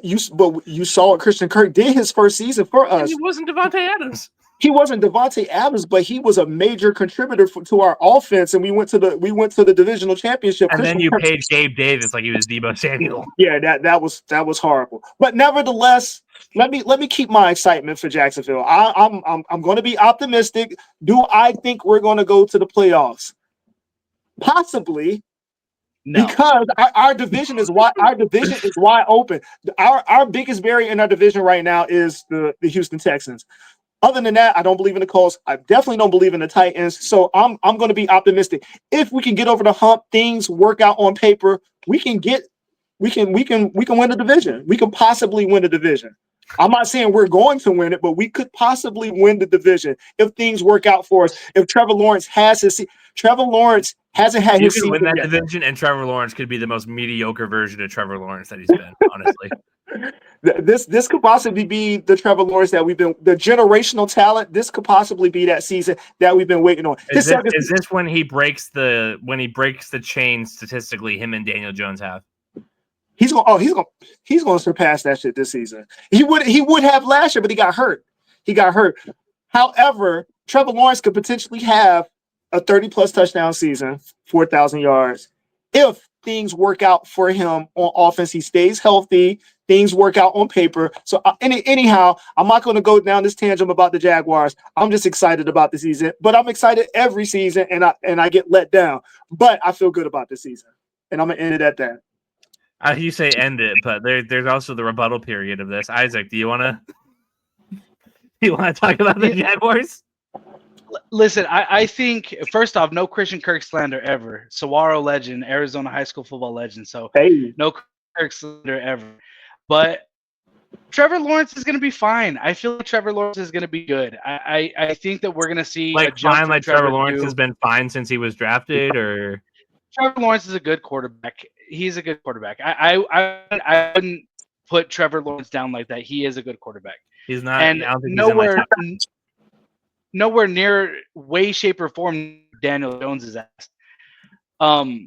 you saw what Christian Kirk did his first season for us. And he wasn't Devontae Adams. He wasn't Devontae Adams, but he was a major contributor to our offense, and we went to the divisional championship. And then you paid Gabe Davis like he was Deebo Samuel. Yeah, that was horrible. But nevertheless, let me keep my excitement for Jacksonville. I'm going to be optimistic. Do I think we're going to go to the playoffs? Possibly. No. Because our division is wide. Our division is wide open. Our biggest barrier in our division right now is the Houston Texans. Other than that, I don't believe in the Colts. I definitely don't believe in the Titans. So I'm going to be optimistic. If we can get over the hump, things work out on paper, we can win the division. We can possibly win the division. I'm not saying we're going to win it, but we could possibly win the division if things work out for us. If Trevor Lawrence hasn't had his season win that yet. division, and Trevor Lawrence could be the most mediocre version of Trevor Lawrence that he's been, honestly. This could possibly be the Trevor Lawrence that we've been, the generational talent. This could possibly be that season that we've been waiting on. Is this when he breaks the chain statistically him and Daniel Jones have? He's gonna surpass that shit this season. He would have last year, but he got hurt. However, Trevor Lawrence could potentially have a 30-plus touchdown season, 4,000 yards, if things work out for him on offense. He stays healthy. Things work out on paper. So anyhow, I'm not going to go down this tangent about the Jaguars. I'm just excited about the season, but I'm excited every season, and I get let down. But I feel good about the season, and I'm gonna end it at that. You say end it, but there's also the rebuttal period of this. Isaac, do you want to talk about the Jaguars? Listen, I think, first off, no Christian Kirk slander ever. Saguaro legend, Arizona high school football legend. So no Kirk slander ever. But Trevor Lawrence is going to be fine. I feel like Trevor Lawrence is going to be good. I think that we're going to see like fine, like Trevor Lawrence has been fine since he was drafted, or Trevor Lawrence is a good quarterback. He's a good quarterback. I wouldn't put Trevor Lawrence down like that. He is a good quarterback. He's not. And nowhere near way, shape, or form Daniel Jones is asked. No,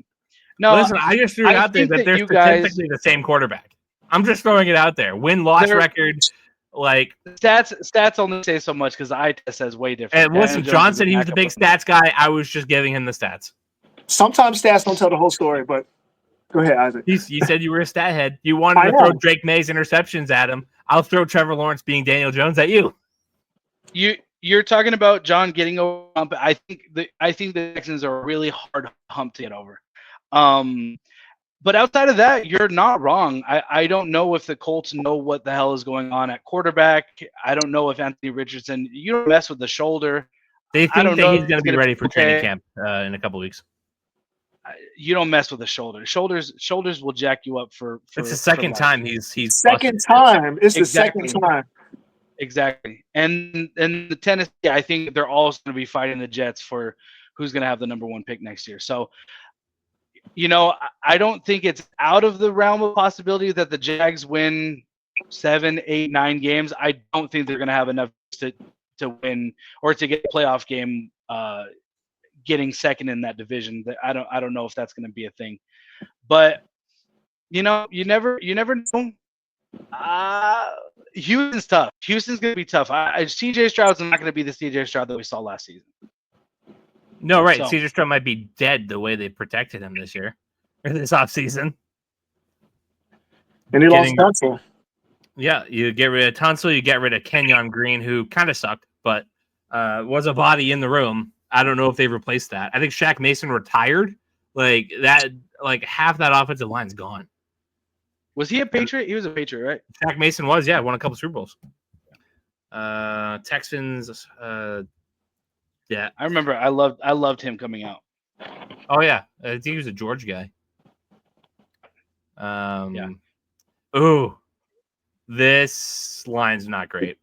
listen, I just threw it out there that they're statistically the same quarterback. I'm just throwing it out there. Win-loss record, like stats only say so much because the eye test says way different. And listen, John said he was the big stats guy. I was just giving him the stats. Sometimes stats don't tell the whole story, but go ahead, Isaac. You said you were a stat head. You wanted to throw Drake May's interceptions at him. I'll throw Trevor Lawrence being Daniel Jones at you. You're talking about John getting over hump. I think the Texans are a really hard hump to get over. But outside of that, you're not wrong. I don't know if the Colts know what the hell is going on at quarterback. I don't know if Anthony Richardson. You don't mess with the shoulder. They think that he's going to be ready for training camp in a couple weeks. You don't mess with the shoulder. Shoulders will jack you up for it's the second time he's second time. It's the second time. Exactly. And the Tennessee, I think they're all going to be fighting the Jets for who's going to have the number 1 pick next year. So, I don't think it's out of the realm of possibility that the Jags win 7, 8, 9 games. I don't think they're going to have enough to win or to get a playoff game getting second in that division. I don't know if that's going to be a thing. But you never know. Houston's tough. Houston's going to be tough. CJ Stroud's not going to be the CJ Stroud that we saw last season. No, right. So, CJ Stroud might be dead the way they protected him this year or this offseason. And he lost Tunsil. Yeah, you get rid of Tunsil, you get rid of Kenyon Green, who kind of sucked, but was a body in the room. I don't know if they've replaced that. I think Shaq Mason retired. Like that, like half that offensive line's gone. Was he a Patriot? He was a Patriot, right? Shaq Mason was, yeah, won a couple Super Bowls. Texans, yeah. I remember I loved him coming out. Oh yeah. I think he was a George guy. Yeah. Ooh. This line's not great.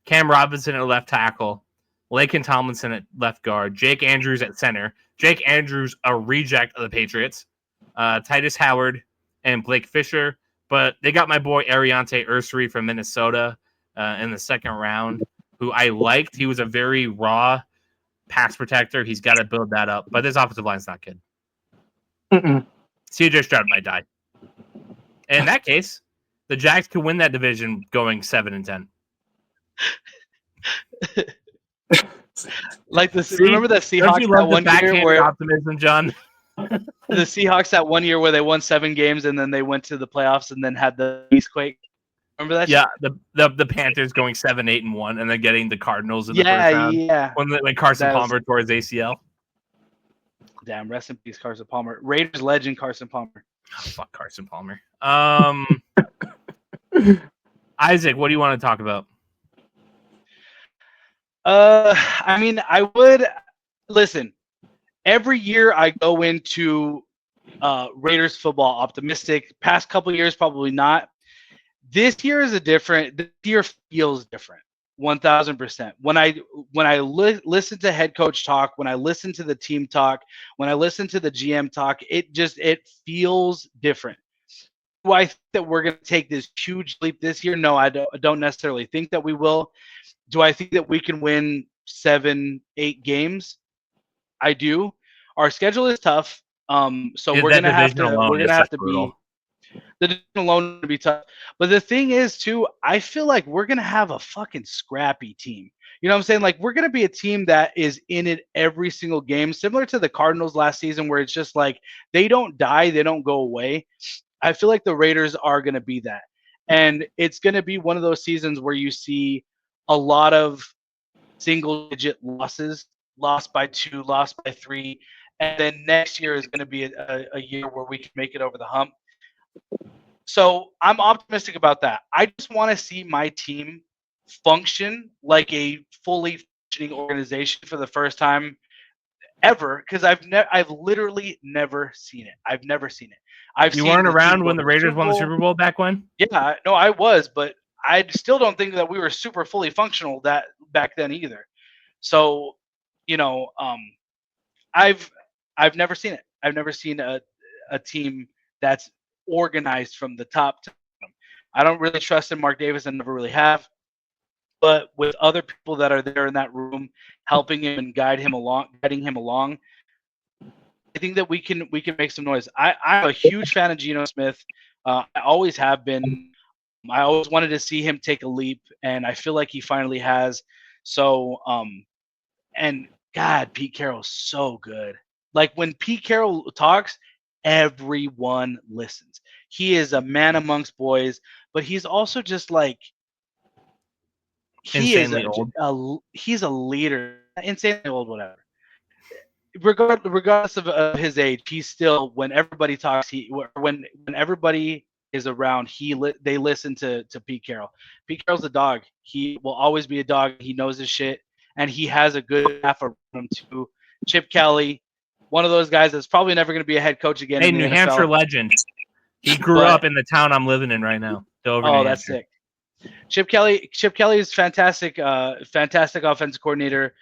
Cam Robinson at left tackle, Laken Tomlinson at left guard, Jake Andrews at center. Jake Andrews, a reject of the Patriots. Titus Howard and Blake Fisher. But they got my boy Ariante Ursary from Minnesota in the second round, who I liked. He was a very raw pass protector. He's got to build that up. But this offensive line's not good. CJ Stroud might die. And in that case, the Jags could win that division going 7-10. Like this, remember the Seahawks that one year where optimism, John? The Seahawks that one year where they won 7 games and then they went to the playoffs and then had the Eastquake. Remember that? Yeah, the Panthers going 7-8-1 and then getting the Cardinals in the first round. Yeah. When Carson Palmer tore his ACL. Damn, rest in peace, Carson Palmer. Raiders legend Carson Palmer. Oh, fuck Carson Palmer. Isaac, what do you want to talk about? I mean, I would listen. Every year I go into Raiders football optimistic. Past couple years, probably not. This year is this year feels different. 1000%. When I listen to head coach talk, when I listen to the team talk, when I listen to the GM talk, it feels different. Do I think that we're going to take this huge leap this year? No, I don't necessarily think that we will. Do I think that we can win 7-8 games? I do. Our schedule is tough. So we're gonna have to be. The division alone would be tough. But the thing is, too, I feel like we're going to have a fucking scrappy team. You know what I'm saying? Like, we're going to be a team that is in it every single game, similar to the Cardinals last season, where it's just like they don't die, they don't go away. I feel like the Raiders are going to be that. And it's going to be one of those seasons where you see a lot of single-digit losses, lost by 2, lost by 3. And then next year is going to be a year where we can make it over the hump. So I'm optimistic about that. I just want to see my team function like a fully functioning organization for the first time ever, because I've literally never seen it. I've never seen it. You weren't around when the Raiders won the Super Bowl back when? Yeah, no, I was, but I still don't think that we were super fully functional that back then either. So, I've never seen it. I've never seen a team that's organized from the top to bottom. I don't really trust in Mark Davis and never really have. But with other people that are there in that room helping him and guiding him along, I think that we can make some noise. I'm a huge fan of Geno Smith. I always have been. I always wanted to see him take a leap, and I feel like he finally has. So, and God, Pete Carroll's so good. Like when Pete Carroll talks, everyone listens. He is a man amongst boys, but he's also just like insanely old. He's a leader, insanely old, whatever. Regardless of his age, he's still, when everybody talks, when everybody is around, they listen to Pete Carroll. Pete Carroll's a dog. He will always be a dog. He knows his shit, and he has a good staff around him too. Chip Kelly, one of those guys that's probably never going to be a head coach again. Hey, New Hampshire legend. He grew up in the town I'm living in right now. That's sick. Chip Kelly is fantastic. Fantastic offensive coordinator.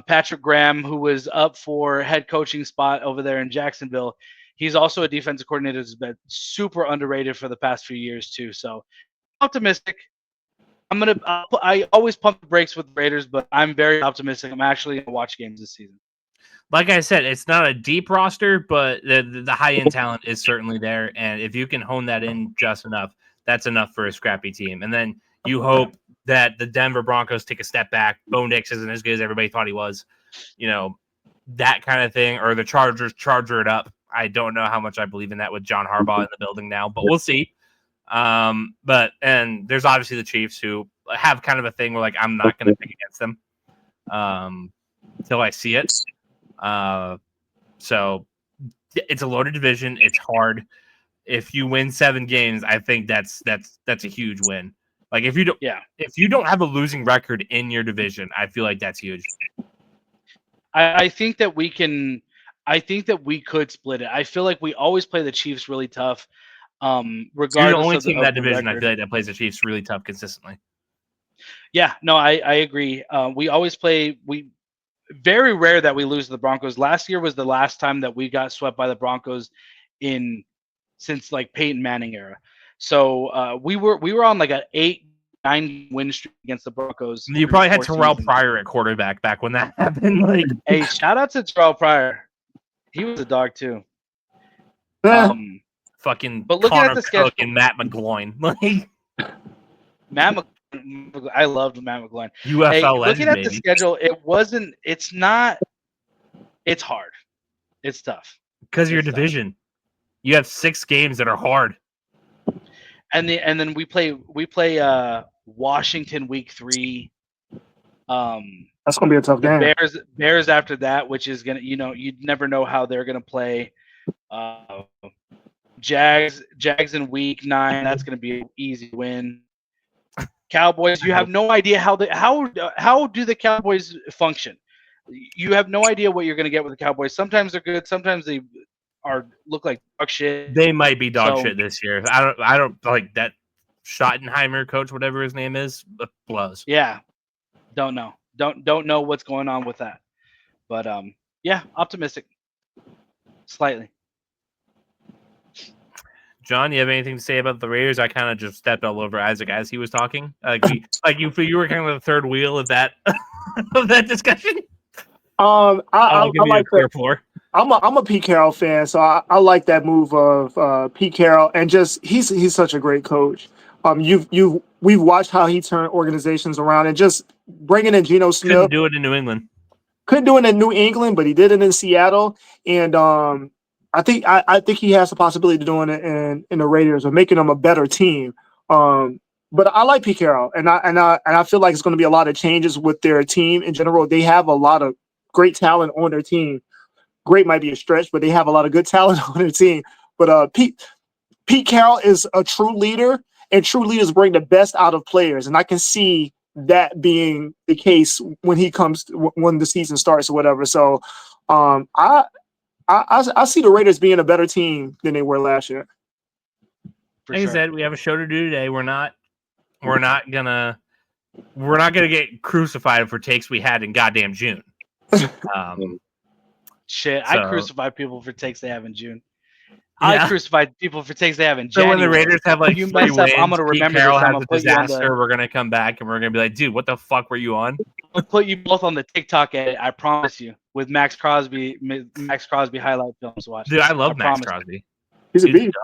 Patrick Graham, who was up for head coaching spot over there in Jacksonville, he's also a defensive coordinator who's been super underrated for the past few years too. So optimistic. I always pump the brakes with the Raiders, but I'm very optimistic. I'm actually going to watch games this season. Like I said, it's not a deep roster, but the high-end talent is certainly there. And if you can hone that in just enough, that's enough for a scrappy team. And then you hope that the Denver Broncos take a step back. Bo Nix isn't as good as everybody thought he was. That kind of thing. Or the Chargers charger it up. I don't know how much I believe in that with John Harbaugh in the building now, but we'll see. And there's obviously the Chiefs who have kind of a thing where, like, I'm not going to pick against them until I see it. So it's a loaded division. It's hard. If you win 7 games, I think that's a huge win. Like if you don't have a losing record in your division, I feel like that's huge. I think that we can. I think that we could split it. I feel like we always play the Chiefs really tough. Regardless, you're the only team in that division record. I feel like that plays the Chiefs really tough consistently. Yeah, no, I agree. We always play. Very rare that we lose to the Broncos. Last year was the last time that we got swept by the Broncos since like Peyton Manning era. So we were on like an 8-9 win streak against the Broncos. You probably had Terrell Pryor at quarterback back when that happened. Like, hey, shout out to Terrell Pryor. He was a dog too. Fucking but looking Connor at the schedule, and Matt McGloin. Like I loved Matt McGloin. UFL legend, looking at baby. the schedule, it's hard. It's tough. Because of your division. You have 6 games that are hard. And then we play Washington week 3. That's gonna be a tough game. Bears after that, which is gonna, you'd never know how they're gonna play. Jags in week 9, that's gonna be an easy win. Cowboys, you have no idea how do the Cowboys function. You have no idea what you're gonna get with the Cowboys. Sometimes they're good, sometimes they look like dog shit. They might be dog shit this year. I don't like that Schottenheimer coach, whatever his name is, blows. Yeah. Don't know. Don't know what's going on with that. But yeah, optimistic. Slightly. John, you have anything to say about the Raiders? I kind of just stepped all over Isaac as he was talking. You were kind of the third wheel of that of that discussion. I like clear floor. I'm a Pete Carroll fan, so I like that move of Pete Carroll, and just he's such a great coach. We've watched how he turned organizations around, and just bringing in Geno Smith. Couldn't do it in New England. Couldn't do it in New England, but he did it in Seattle, and I think he has the possibility of doing it in the Raiders or making them a better team. But I like Pete Carroll, and I feel like it's going to be a lot of changes with their team in general. They have a lot of great talent on their team. Great might be a stretch, but they have a lot of good talent on their team. But Pete Carroll is a true leader, and true leaders bring the best out of players. And I can see that being the case when the season starts or whatever. So I see the Raiders being a better team than they were last year. Like I said, we have a show to do today. We're not gonna get crucified for takes we had in goddamn June. Shit, I crucify people for takes they have in June. I crucified people for takes they have in January. So when the Raiders have like 3 wins, I'm gonna remember Carroll this. I'm has gonna a put you on disaster. We're gonna come back and we're gonna be like, dude, what the fuck were you on? I'll put you both on the TikTok edit. I promise you. With Max Crosby highlight films. Watch. Dude, I love Max Crosby. He's a beast.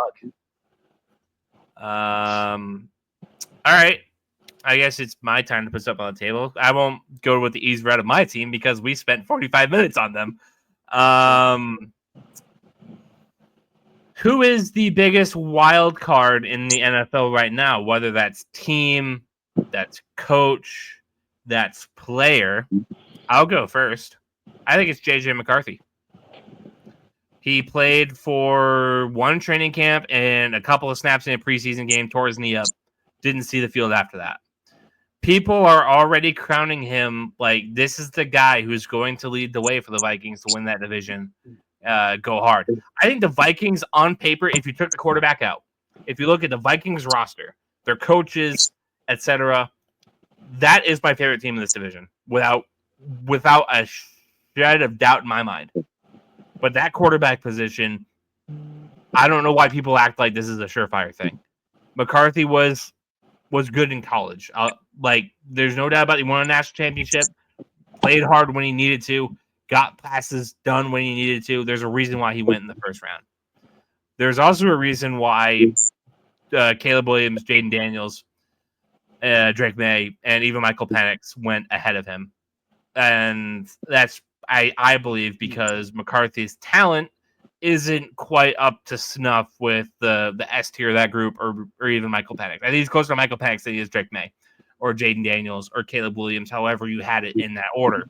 All right. I guess it's my time to put stuff on the table. I won't go with the ease route of my team because we spent 45 minutes on them. Who is the biggest wild card in the NFL right now? Whether that's team, that's coach, that's player. I'll go first. I think it's JJ McCarthy. He played for one training camp and a couple of snaps in a preseason game, tore his knee up, didn't see the field after that. People are already crowning him like this is the guy who's going to lead the way for the Vikings to win that division. Go hard. I think the Vikings on paper, if you took the quarterback out, if you look at the Vikings roster, their coaches, etc., that is my favorite team in this division without a shred of doubt in my mind. But that quarterback position, I don't know why people act like this is a surefire thing. McCarthy was good in college. There's no doubt about it. He won a national championship, played hard when he needed to, got passes done when he needed to. There's a reason why he went in the first round. There's also a reason why Kaleb Williams, Jaden Daniels, Drake May, and even Michael Penix went ahead of him. And that's, I believe, because McCarthy's talent isn't quite up to snuff with the S tier of that group or even Michael Penix. I think he's closer to Michael Penix than he is Drake May or Jaden Daniels or Kaleb Williams, however you had it in that order.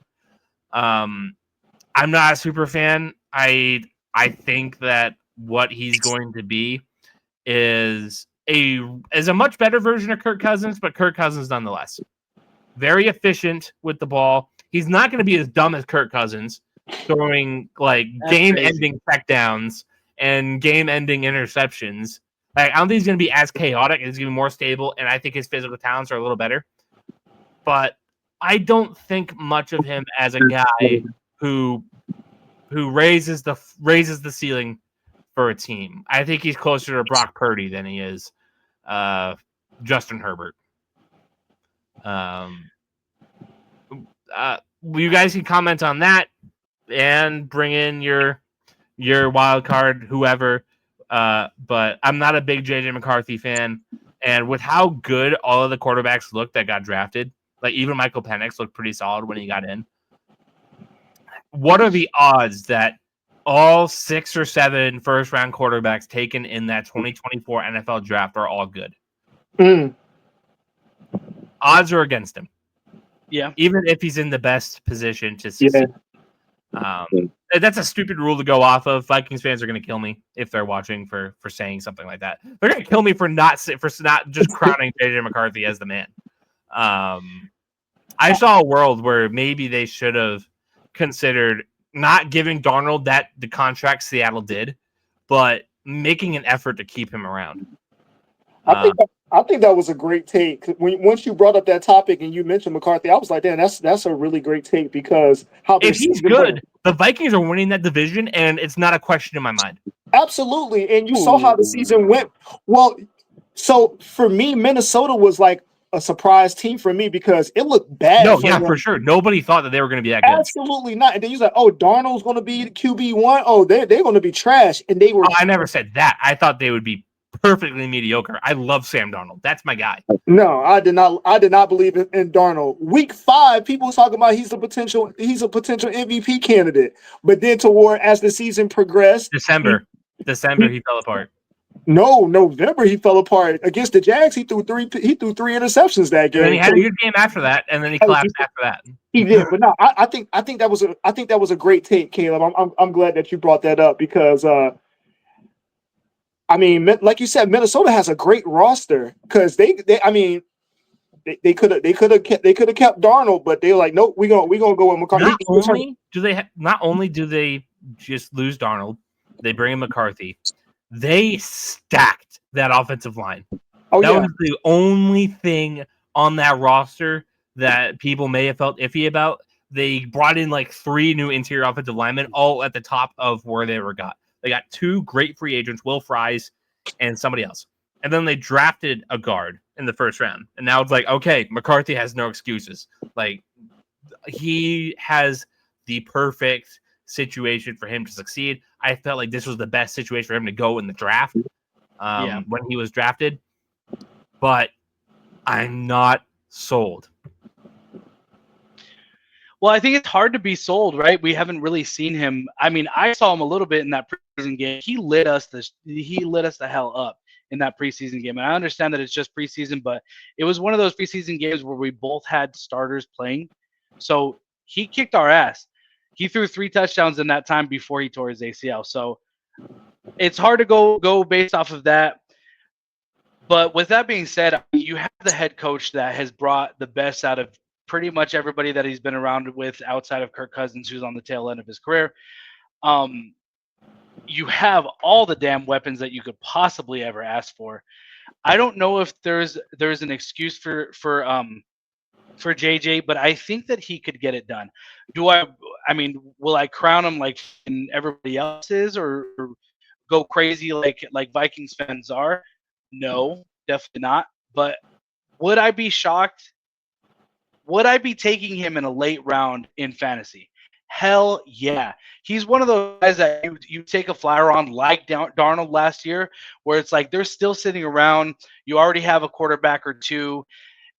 I'm not a super fan. I think that what he's going to be is a much better version of Kirk Cousins, but Kirk Cousins nonetheless. Very efficient with the ball. He's not going to be as dumb as Kirk Cousins, throwing like game-ending checkdowns and game-ending interceptions. Like, I don't think he's going to be as chaotic. He's going to be more stable, and I think his physical talents are a little better. But I don't think much of him as a guy who raises the ceiling for a team. I think he's closer to Brock Purdy than he is Justin Herbert. You guys can comment on that and bring in your wild card, whoever. But I'm not a big JJ McCarthy fan, and with how good all of the quarterbacks looked that got drafted, like even Michael Penix looked pretty solid when he got in. What are the odds that all 6 or 7 first-round quarterbacks taken in that 2024 NFL draft are all good? Odds are against him. Yeah. Even if he's in the best position to succeed. That's a stupid rule to go off of. Vikings fans are going to kill me if they're watching for saying something like that. They're going to kill me for not just crowning JJ McCarthy as the man. I saw a world where maybe they should have considered not giving Darnold the contract Seattle did, but making an effort to keep him around. I think that was a great take. Once you brought up that topic and you mentioned McCarthy, I was like, damn, that's a really great take because if he's good, the Vikings are winning that division, and it's not a question in my mind. Absolutely, and you saw how the season went. Well, so for me, Minnesota was like a surprise team for me because it looked bad. No, yeah, for sure. Nobody thought that they were going to be that good. Absolutely not. And then you're like, oh, Darnold's going to be the QB1. Oh, they're going to be trash. And they were. Oh, I never said that. I thought they would be perfectly mediocre. I love Sam Darnold. That's my guy. No, I did not believe in Darnold. Week 5, people was talking about he's a potential MVP candidate. But then as the season progressed, December he fell apart. No, November he fell apart against the Jags. He threw three interceptions that game. And then he had a good game after that, and then he collapsed after that. He did, but no, I think that was a great take, Caleb. I'm glad that you brought that up because I mean, like you said, Minnesota has a great roster because they could have kept Darnold, but they're like, nope, we're gonna go with McCarthy. Not only do they just lose Darnold, they bring in McCarthy. They stacked that offensive line. That was the only thing on that roster that people may have felt iffy about. They brought in like 3 new interior offensive linemen, all at the top of where they got. They got 2 great free agents, Will Fries and somebody else. And then they drafted a guard in the first round. And now it's like, okay, McCarthy has no excuses. Like, he has the perfect situation for him to succeed. I felt like this was the best situation for him to go in the draft when he was drafted. But I'm not sold. Well, I think it's hard to be sold, right? We haven't really seen him. I mean, I saw him a little bit in that preseason game. He lit us the hell up in that preseason game. And I understand that it's just preseason, but it was one of those preseason games where we both had starters playing. So he kicked our ass. He threw 3 touchdowns in that time before he tore his ACL. So it's hard to go based off of that. But with that being said, you have the head coach that has brought the best out of pretty much everybody that he's been around with outside of Kirk Cousins, who's on the tail end of his career. You have all the damn weapons that you could possibly ever ask for. I don't know if there's an excuse for JJ, but I think that he could get it done. I mean, will I crown him like everybody else is, or go crazy like Vikings fans are? No, definitely not. But would I be shocked? Would I be taking him in a late round in fantasy? Hell yeah. He's one of those guys that you take a flyer on like Darnold last year, where it's like they're still sitting around. You already have a quarterback or 2,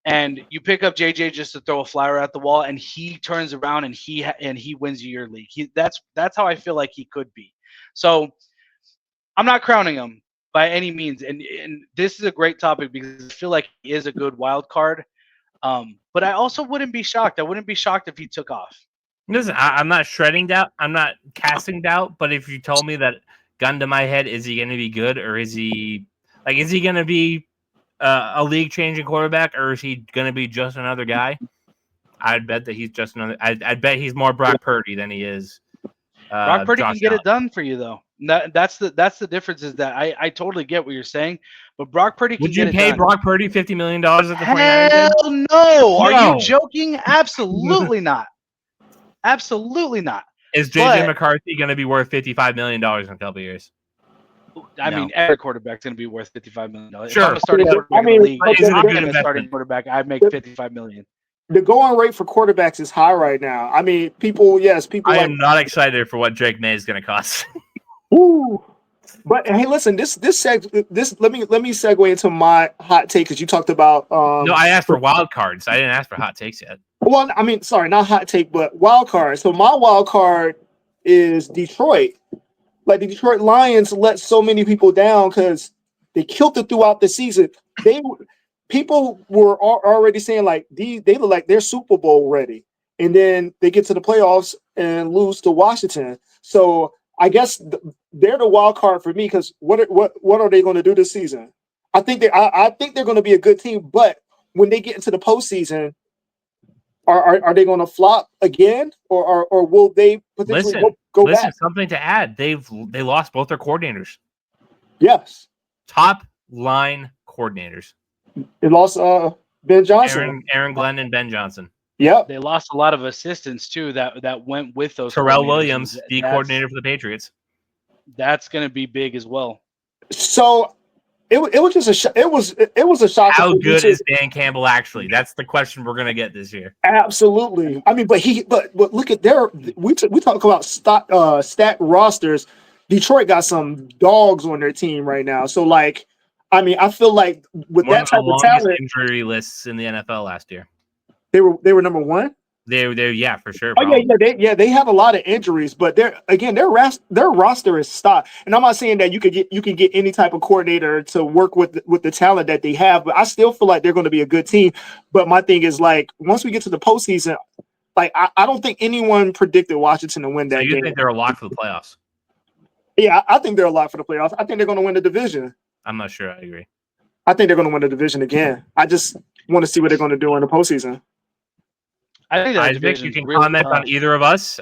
and you pick up JJ just to throw a flyer at the wall, and he turns around and he wins you your league. That's how I feel like he could be. So I'm not crowning him by any means, and this is a great topic because I feel like he is a good wild card. But I also wouldn't be shocked. I wouldn't be shocked if he took off. Listen, I'm not shredding doubt. I'm not casting doubt. But if you told me that, gun to my head, is he going to be good, or is he going to be a league-changing quarterback, or is he going to be just another guy? I'd bet that he's just another. I'd bet he's more Brock Purdy than he is. Brock Purdy Josh can get Allen. it done for you, though. That's the difference. Is that I totally get what you're saying, but Brock Purdy can get it done. Would you pay Brock Purdy $50 million at the 49ers? Hell no! Are you joking? Absolutely not. Absolutely not. Is JJ McCarthy going to be worth $55 million in a couple of years? I mean, every quarterback's going to be worth $55 million. Sure. If I'm a starting quarterback in the league, starting quarterback, I'd make $55 million. The going rate for quarterbacks is high right now. I mean, people. I am not excited for what Drake May is going to cost. Ooh. But hey, listen, let me segue into my hot take because you talked about. No, I asked for wild cards. I didn't ask for hot takes yet. Well, I mean, sorry, not hot take, but wild card. So my wild card is Detroit. Like the Detroit Lions let so many people down because they killed it throughout the season. People were already saying like they look like they're Super Bowl ready, and then they get to the playoffs and lose to Washington. So I guess they're the wild card for me because what are they going to do this season? I think they're going to be a good team, but when they get into the postseason, are they going to flop again, or will they potentially go back? Something to add: they lost both their coordinators. Yes, top line coordinators. They lost Ben Johnson, Aaron Glenn, and Ben Johnson. Yep. They lost a lot of assistants too that went with those. Terrell Williams, the coordinator for the Patriots. That's going to be big as well. So it was just it was a shock. How good is Dan Campbell actually? That's the question we're gonna get this year. Absolutely. I mean, but look at we talk about stat rosters. Detroit got some dogs on their team right now. So like, I mean, I feel like with One that of the type of longest talent, injury lists in the NFL last year. they were number one. They yeah, for sure. Oh they have a lot of injuries, but their roster is stocked. And I'm not saying that you can get any type of coordinator to work with the talent that they have, but I still feel like they're going to be a good team. But my thing is like once we get to the postseason, like I don't think anyone predicted Washington to win that game. So you think they're a lock for the playoffs? Yeah, I think they're a lock for the playoffs. I think they're going to win the division. I'm not sure. I agree. I think they're going to win the division again. I just want to see what they're going to do in the postseason. I think Isaac, you can really comment tough on either of us.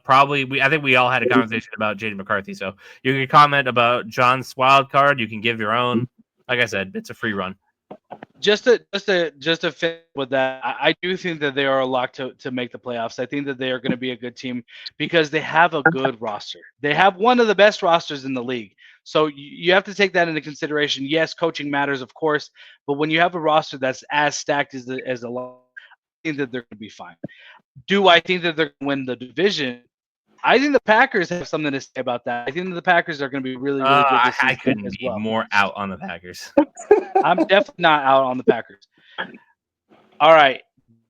Probably, I think we all had a conversation about JJ McCarthy, so you can comment about John's wild card. You can give your own. Like I said, it's a free run. Just to fit with that, I do think that they are a lock to make the playoffs. I think that they are going to be a good team because they have a good roster. They have one of the best rosters in the league. So you have to take that into consideration. Yes, coaching matters, of course, but when you have a roster that's as stacked as the lot, I think that they're going to be fine. Do I think that they're going to win the division? I think the Packers have something to say about that. I think that the Packers are going to be really, really good this season. I couldn't be more out on the Packers. I'm definitely not out on the Packers. All right.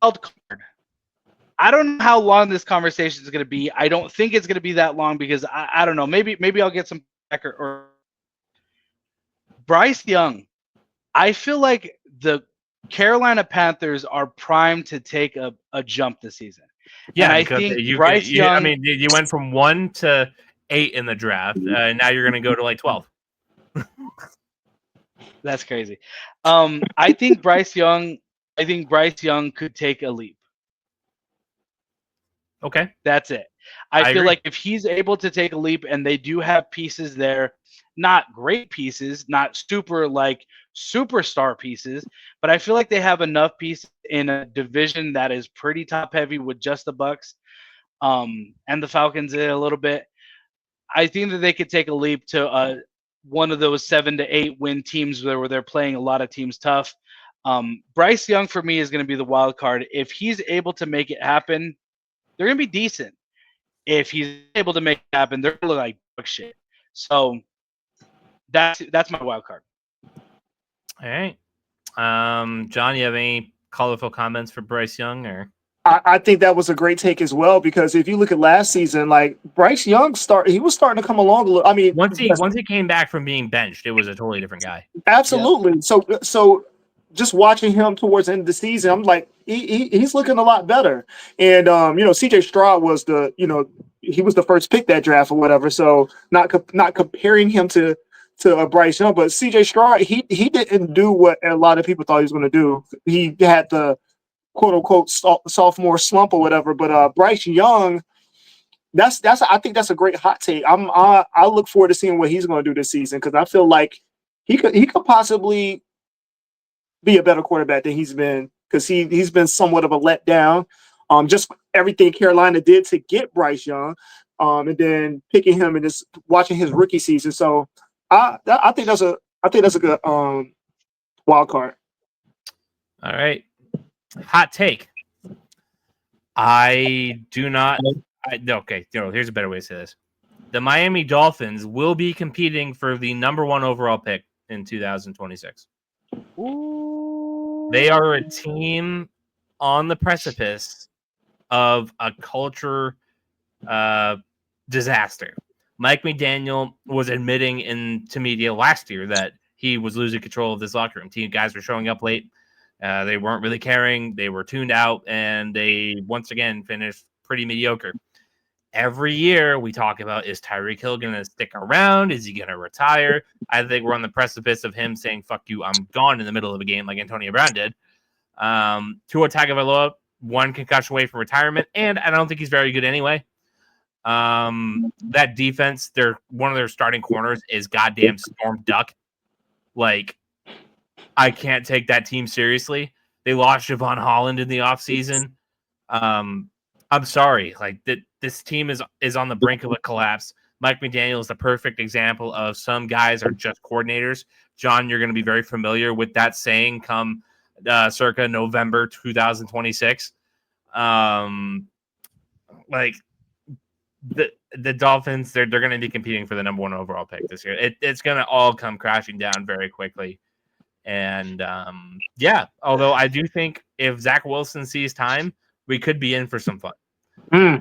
Wild card. I don't know how long this conversation is going to be. I don't think it's going to be that long because I don't know. Maybe I'll get some Packer or Bryce Young. I feel like the Carolina Panthers are primed to take a jump this season. Yeah, and I think Bryce Young. I mean, you went from 1 to 8 in the draft, and now you're going to go to like 12. That's crazy. I think Bryce Young could take a leap. Okay, that's it. I feel like if he's able to take a leap, and they do have pieces there, not great pieces, not superstar pieces, but I feel like they have enough pieces in a division that is pretty top heavy with just the Bucks, and the Falcons in a little bit. I think that they could take a leap to one of those 7 to 8 win teams where they're playing a lot of teams tough. Bryce Young for me is going to be the wild card. If he's able to make it happen, they're going to be decent. If he's able to make it happen, they're going to look like shit. So that's my wild card. All right. John, you have any colorful comments for Bryce Young? Or I think that was a great take as well, because if you look at last season, like Bryce Young he was starting to come along a little. I mean, once he came back from being benched, it was a totally different guy. Absolutely. Yeah. So just watching him towards the end of the season, I'm like, he's looking a lot better. And CJ Stroud was he was the first pick that draft or whatever. So not comparing him to Bryce Young, but CJ Stroud, he didn't do what a lot of people thought he was going to do. He had the quote unquote sophomore slump or whatever. But Bryce Young, I think that's a great hot take. I look forward to seeing what he's going to do this season, because I feel like he could possibly be a better quarterback than he's been, because he's been somewhat of a letdown. Just everything Carolina did to get Bryce Young, and then picking him and just watching his rookie season. So I think that's a good wild card. All right. Hot take. I do not. Okay, here's a better way to say this. The Miami Dolphins will be competing for the number 1 overall pick in 2026. Ooh. They are a team on the precipice of a culture disaster. Mike McDaniel was admitting to media last year that he was losing control of this locker room. Guys were showing up late. They weren't really caring. They were tuned out, and they once again finished pretty mediocre. Every year we talk about, is Tyreek Hill going to stick around? Is he going to retire? I think we're on the precipice of him saying, fuck you, I'm gone in the middle of a game like Antonio Brown did. Tua Tagovailoa, 1 concussion away from retirement, and I don't think he's very good anyway. That defense, one of their starting corners is goddamn Storm Duck. Like, I can't take that team seriously. They lost Javon Holland in the offseason. I'm sorry. Like, this team is on the brink of a collapse. Mike McDaniel is the perfect example of some guys are just coordinators John, you're going to be very familiar with that saying come circa November 2026. Like the Dolphins, they're going to be competing for the number 1 overall pick this year. It's going to all come crashing down very quickly. And although I do think if Zach Wilson sees time, we could be in for some fun. But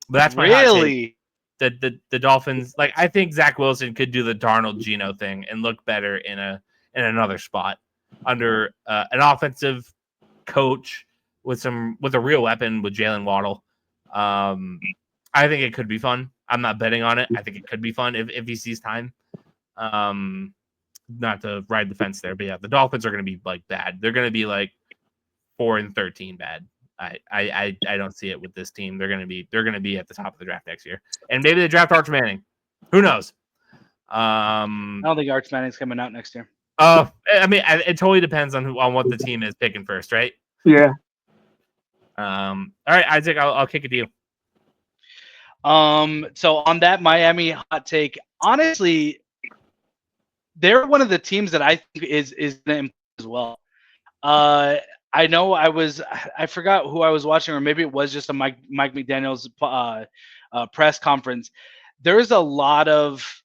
that's my hot take. The Dolphins, like, I think Zach Wilson could do the Darnold Geno thing and look better in another spot under an offensive coach with a real weapon with Jalen Waddle. I think it could be fun. I'm not betting on it. I think it could be fun if he sees time. Not to ride the fence there, but yeah, the Dolphins are going to be like bad. They're going to be like 4-13 bad. I don't see it with this team. They're going to be at the top of the draft next year, and maybe they draft Arch Manning. Who knows? I don't think Arch Manning's coming out next year. I mean, it totally depends on what the team is picking first, right? Yeah. All right, Isaac, I'll kick it to you. So on that Miami hot take, honestly, they're one of the teams that I think is going to as well. I know I forgot who I was watching, or maybe it was just a Mike McDaniel's press conference. There's a lot of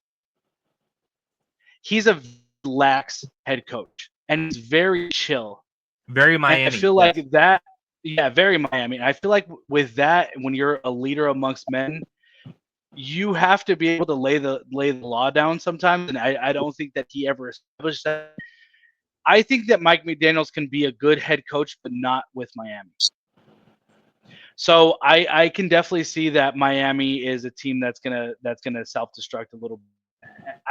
he's a lax head coach, and he's very chill. Very Miami. And I feel like that. Yeah, very Miami. I feel like with that, when you're a leader amongst men, you have to be able to lay the law down sometimes, and I don't think that he ever established that. I think that Mike McDaniels can be a good head coach, but not with Miami. So I can definitely see that Miami is a team that's gonna self-destruct a little bit.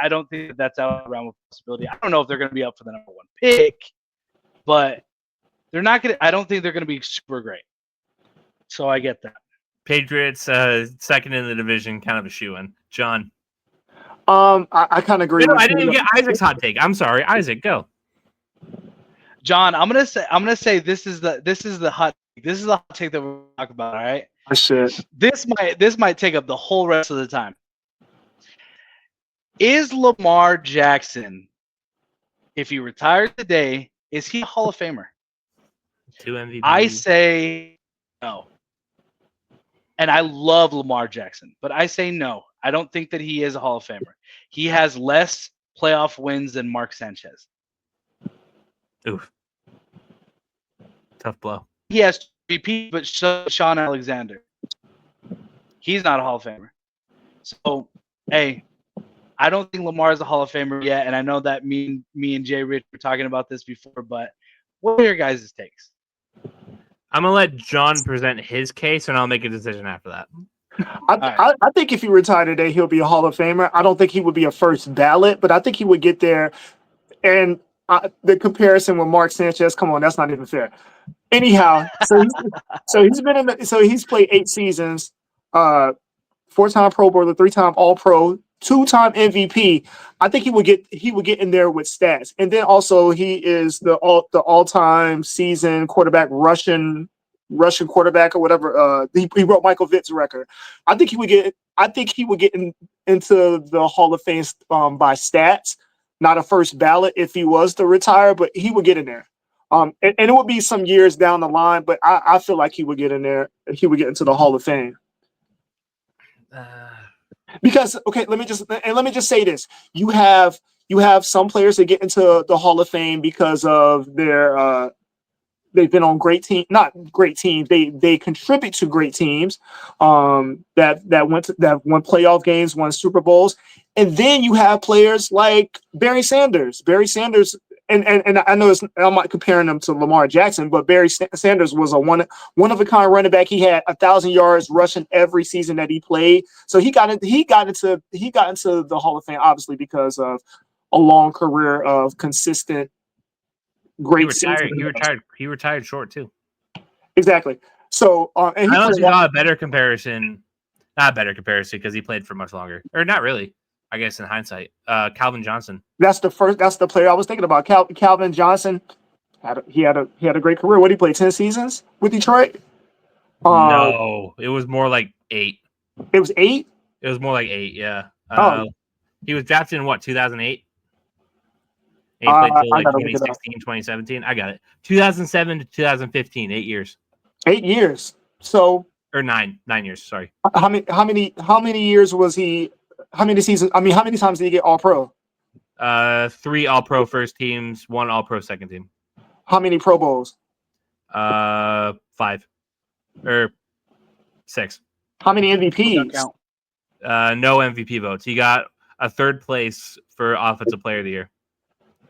I don't think that's out of the realm of possibility. I don't know if they're gonna be up for the number 1 pick, but they're not gonna. I don't think they're gonna be super great. So I get that. Patriots, second in the division, kind of a shoe-in. John. I kind of agree. No, I didn't even get Isaac's hot take. I'm sorry, Isaac, go. John, I'm gonna say this is the hot take that we're talking about. All right. Shit. This might take up the whole rest of the time. Is Lamar Jackson, if he retired today, is he a Hall of Famer? 2 MVP. I say no. And I love Lamar Jackson, but I say no. I don't think that he is a Hall of Famer. He has less playoff wins than Mark Sanchez. Oof. Tough blow. He has MVP, but Sean Alexander. He's not a Hall of Famer. So, hey, I don't think Lamar is a Hall of Famer yet, and I know that me and Jay Rich were talking about this before, but what are your guys' takes? I'm going to let John present his case, and I'll make a decision after that. I think if he retired today, he'll be a Hall of Famer. I don't think he would be a first ballot, but I think he would get there. And the comparison with Mark Sanchez, come on, that's not even fair. Anyhow, he's played 8 seasons, 4-time Pro Bowler, 3-time All-Pro, 2-time MVP. I think he would get in there with stats, and then also he is the all-time season quarterback, Russian quarterback or whatever. He broke Michael Vick's record. I think he would get into the Hall of Fame by stats, not a first ballot if he was to retire, but he would get in there. And it would be some years down the line, but I feel like he would get in there. He would get into the Hall of Fame. Because let me just say this: you have some players that get into the Hall of Fame because of their they've been on not great teams. They contribute to great teams that won playoff games, won Super Bowls, and then you have players like Barry Sanders. And I know I'm not comparing him to Lamar Jackson, but Barry Sanders was a one of a kind running back. He had 1,000 yards rushing every season that he played. So he got into the Hall of Fame obviously because of a long career of consistent great seasons. He retired short too. Exactly. So and I honestly got a better comparison. Not a better comparison because he played for much longer, or not really. I guess in hindsight, Calvin Johnson. That's the player I was thinking about. Calvin Johnson he had a great career. What did he play? 10 seasons with Detroit? No, it was more like 8. It was 8? It was more like 8. Yeah. Oh. He was drafted in what, 2008? And he played till I like gotta look it up. 2016, 2017. I got it. 2007 to 2015, 8 years. 8 years. So Or 9 years, sorry. how many years was he? How many seasons? I mean, how many times did he get All Pro? 3 All-Pro first teams, 1 All-Pro second team. How many Pro Bowls? 5 or 6. How many Don't MVPs? count. No MVP votes. He got a 3rd place for Offensive Player of the Year.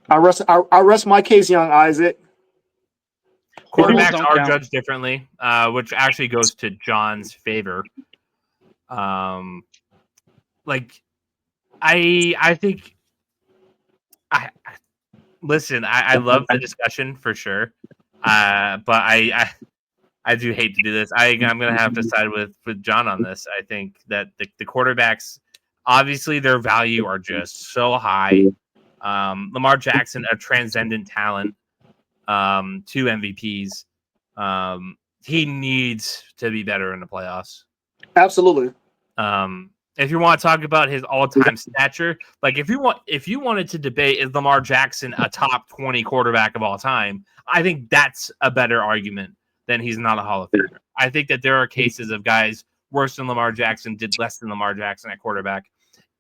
I rest my case, young Isaac. Quarterbacks don't are count. judged differently, which actually goes to John's favor. Like I think listen, I love the discussion for sure. But I do hate to do this. I'm gonna have to side with John on this. I think that the quarterbacks, obviously their value are just so high. Lamar Jackson, a transcendent talent, 2 MVPs. He needs to be better in the playoffs. Absolutely. If you want to talk about his all-time stature, like if you wanted to debate is Lamar Jackson a top 20 quarterback of all time, I think that's a better argument than he's not a Hall of Famer. I think that there are cases of guys worse than Lamar Jackson did less than Lamar Jackson at quarterback,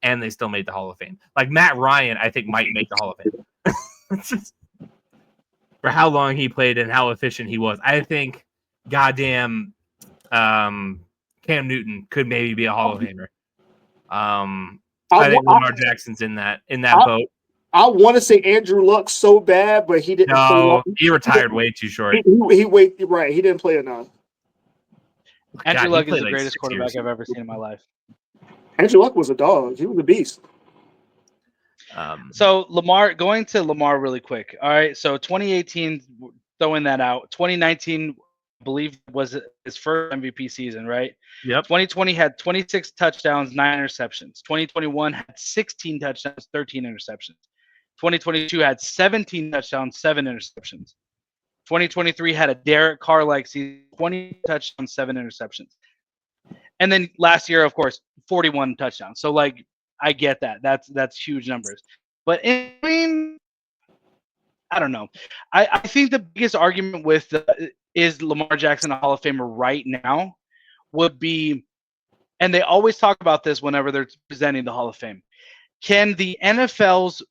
and they still made the Hall of Fame. Like Matt Ryan, I think might make the Hall of Fame for how long he played and how efficient he was. I think goddamn Cam Newton could maybe be a Hall of Famer. I think Lamar Jackson's in that boat. I want to say Andrew Luck so bad, but he didn't. No, he retired way too short. He waited. Right, he didn't play enough. Andrew Luck is the greatest quarterback I've ever seen in my life. Andrew Luck was a dog. He was a beast. So going to Lamar really quick. All right, so 2018, throwing that out. 2019, I believe, was his first MVP season, right? Yep. 2020 had 26 touchdowns, 9 interceptions. 2021 had 16 touchdowns, 13 interceptions. 2022 had 17 touchdowns, 7 interceptions. 2023 had a Derek Carr-like season, 20 touchdowns, 7 interceptions. And then last year, of course, 41 touchdowns. So, like, I get that. That's huge numbers. But, I mean, I don't know. I think the biggest argument with is Lamar Jackson a Hall of Famer right now would be, and they always talk about this whenever they're presenting the Hall of Fame, can the NFL's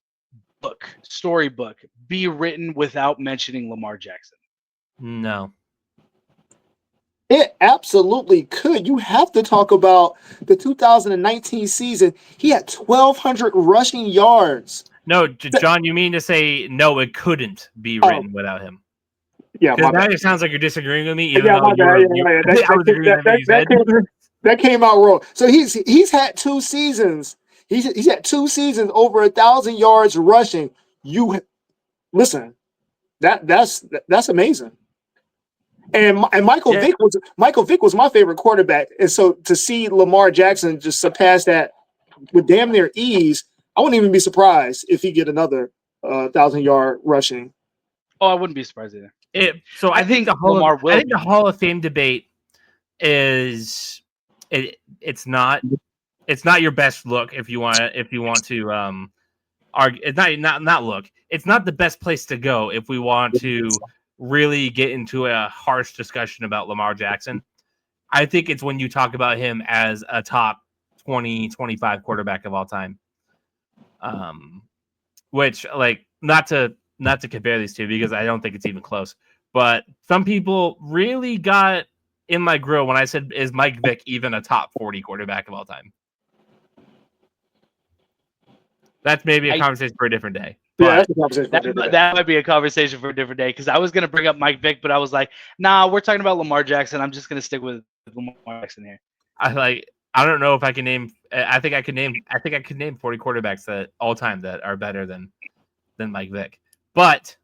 storybook be written without mentioning Lamar Jackson? No. It absolutely could. You have to talk about the 2019 season. He had 1,200 rushing yards. No, John, you mean to say no, it couldn't be written without him? Yeah, now it sounds like you're disagreeing with me. Even yeah, though that came out wrong. So he's had 2 seasons. He's had 2 seasons over 1,000 yards rushing. You listen, that's amazing. And Michael Vick was my favorite quarterback, and so to see Lamar Jackson just surpass that with damn near ease, I wouldn't even be surprised if he get another 1,000-yard rushing. Oh, I wouldn't be surprised either. I think the Hall of Fame debate is it's not your best look if you want to argue. It's not look. It's not the best place to go if we want to really get into a harsh discussion about Lamar Jackson. I think it's when you talk about him as a top 20, 25 quarterback of all time. Which, like, not to compare these two because I don't think it's even close. But some people really got in my grill when I said, is Mike Vick even a top 40 quarterback of all time? That's maybe a conversation for a different day. Yeah, that might be a conversation for a different day because I was going to bring up Mike Vick, but I was like, nah, we're talking about Lamar Jackson. I'm just going to stick with Lamar Jackson here. I don't know if I can name. I think I could name 40 quarterbacks that all time that are better than Mike Vick. But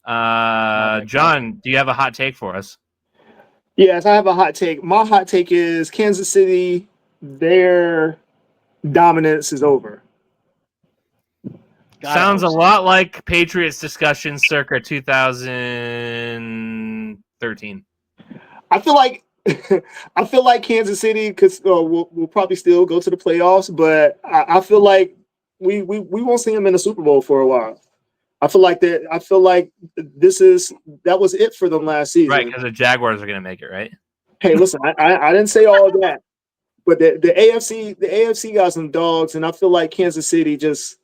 John, do you have a hot take for us? Yes, I have a hot take. My hot take is Kansas City, their dominance is over. Sounds a lot like Patriots discussion circa 2013. I feel like Kansas City will probably still go to the playoffs, but I feel like we won't see them in the Super Bowl for a while. I feel like that. I feel like that was it for them last season. Right, because the Jaguars are going to make it, right? Hey, listen, I didn't say all of that, but the AFC got some dogs, and I feel like Kansas City just.